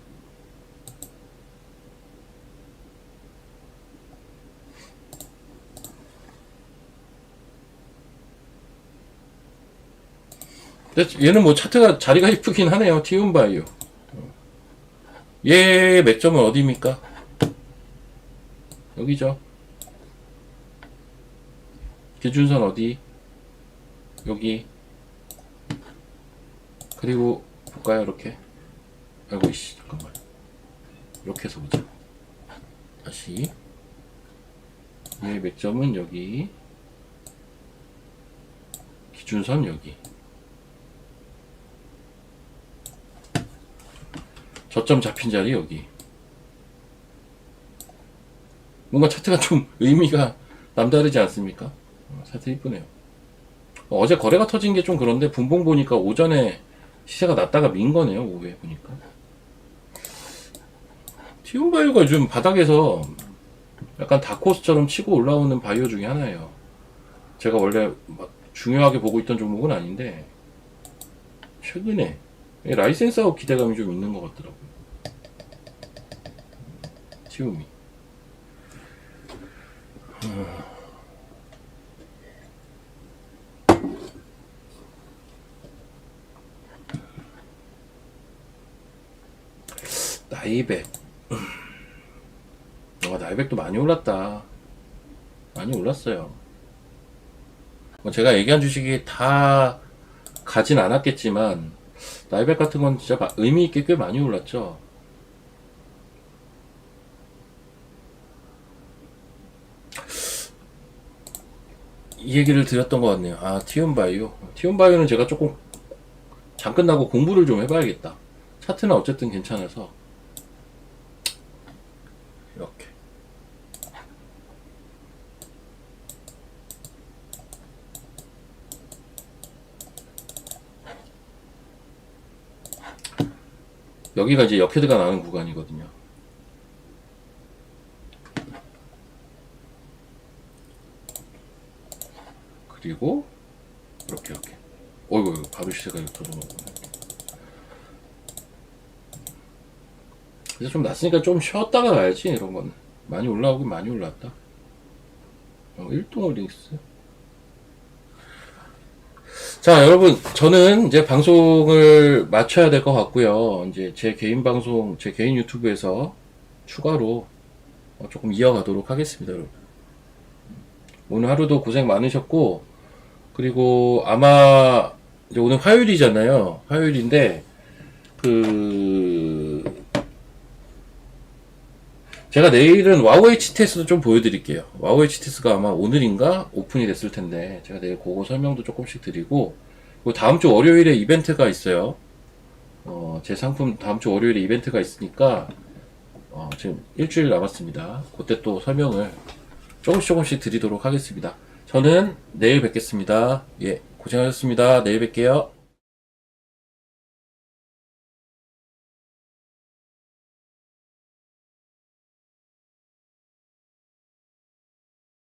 얘는 뭐 차트가 자리가 이쁘긴 하네요. 티움바이오. 얘 맥점은 어디입니까? 여기죠. 기준선 어디? 여기. 그리고 볼까요? 이렇게. 아이고 이씨 잠깐만. 이렇게 해서 보자. 다시. 얘 맥점은 여기. 기준선 여기. 저점 잡힌 자리 여기. 뭔가 차트가 좀 의미가 남다르지 않습니까? 차트 이쁘네요. 어제 거래가 터진 게 좀 그런데 분봉 보니까 오전에 시세가 났다가 민 거네요. 오후에 보니까. 티움바이오가 요즘 바닥에서 약간 다코스처럼 치고 올라오는 바이오 중에 하나예요. 제가 원래 막 중요하게 보고 있던 종목은 아닌데 최근에 라이센스하고 기대감이 좀 있는 것 같더라고요. 티움이. 나이백. 나이백도 많이 올랐다. 많이 올랐어요. 뭐 제가 얘기한 주식이 다 가진 않았겠지만 나이백 같은 건 진짜 의미 있게 꽤 많이 올랐죠. 이 얘기를 드렸던 것 같네요. 아, 티움바이오. 티움바이오는 제가 조금 장 끝나고 공부를 좀 해봐야겠다. 차트는 어쨌든 괜찮아서. 이렇게. 여기가 이제 역헤드가 나는 구간이거든요. 그리고 이렇게 어이구 바로 시세가 이렇게 들어오는구나. 그래서 좀 났으니까 좀 쉬었다가 가야지. 이런 거는 많이 올라오긴 많이 올랐다. 1동홀딩스. 자, 여러분, 저는 이제 방송을 마쳐야 될 것 같고요. 이제 제 개인 방송, 제 개인 유튜브에서 추가로 조금 이어가도록 하겠습니다, 여러분. 오늘 하루도 고생 많으셨고, 그리고 아마 이제 오늘 화요일이잖아요. 화요일인데 제가 내일은 와우 HTS도 좀 보여드릴게요. 와우 HTS가 아마 오늘인가 오픈이 됐을 텐데 제가 내일 그거 설명도 조금씩 드리고, 그리고 다음 주 월요일에 이벤트가 있어요. 제 상품 다음 주 월요일에 이벤트가 있으니까 지금 일주일 남았습니다. 그때 또 설명을 조금씩 드리도록 하겠습니다. 저는 내일 뵙겠습니다. 예, 고생하셨습니다. 내일 뵐게요.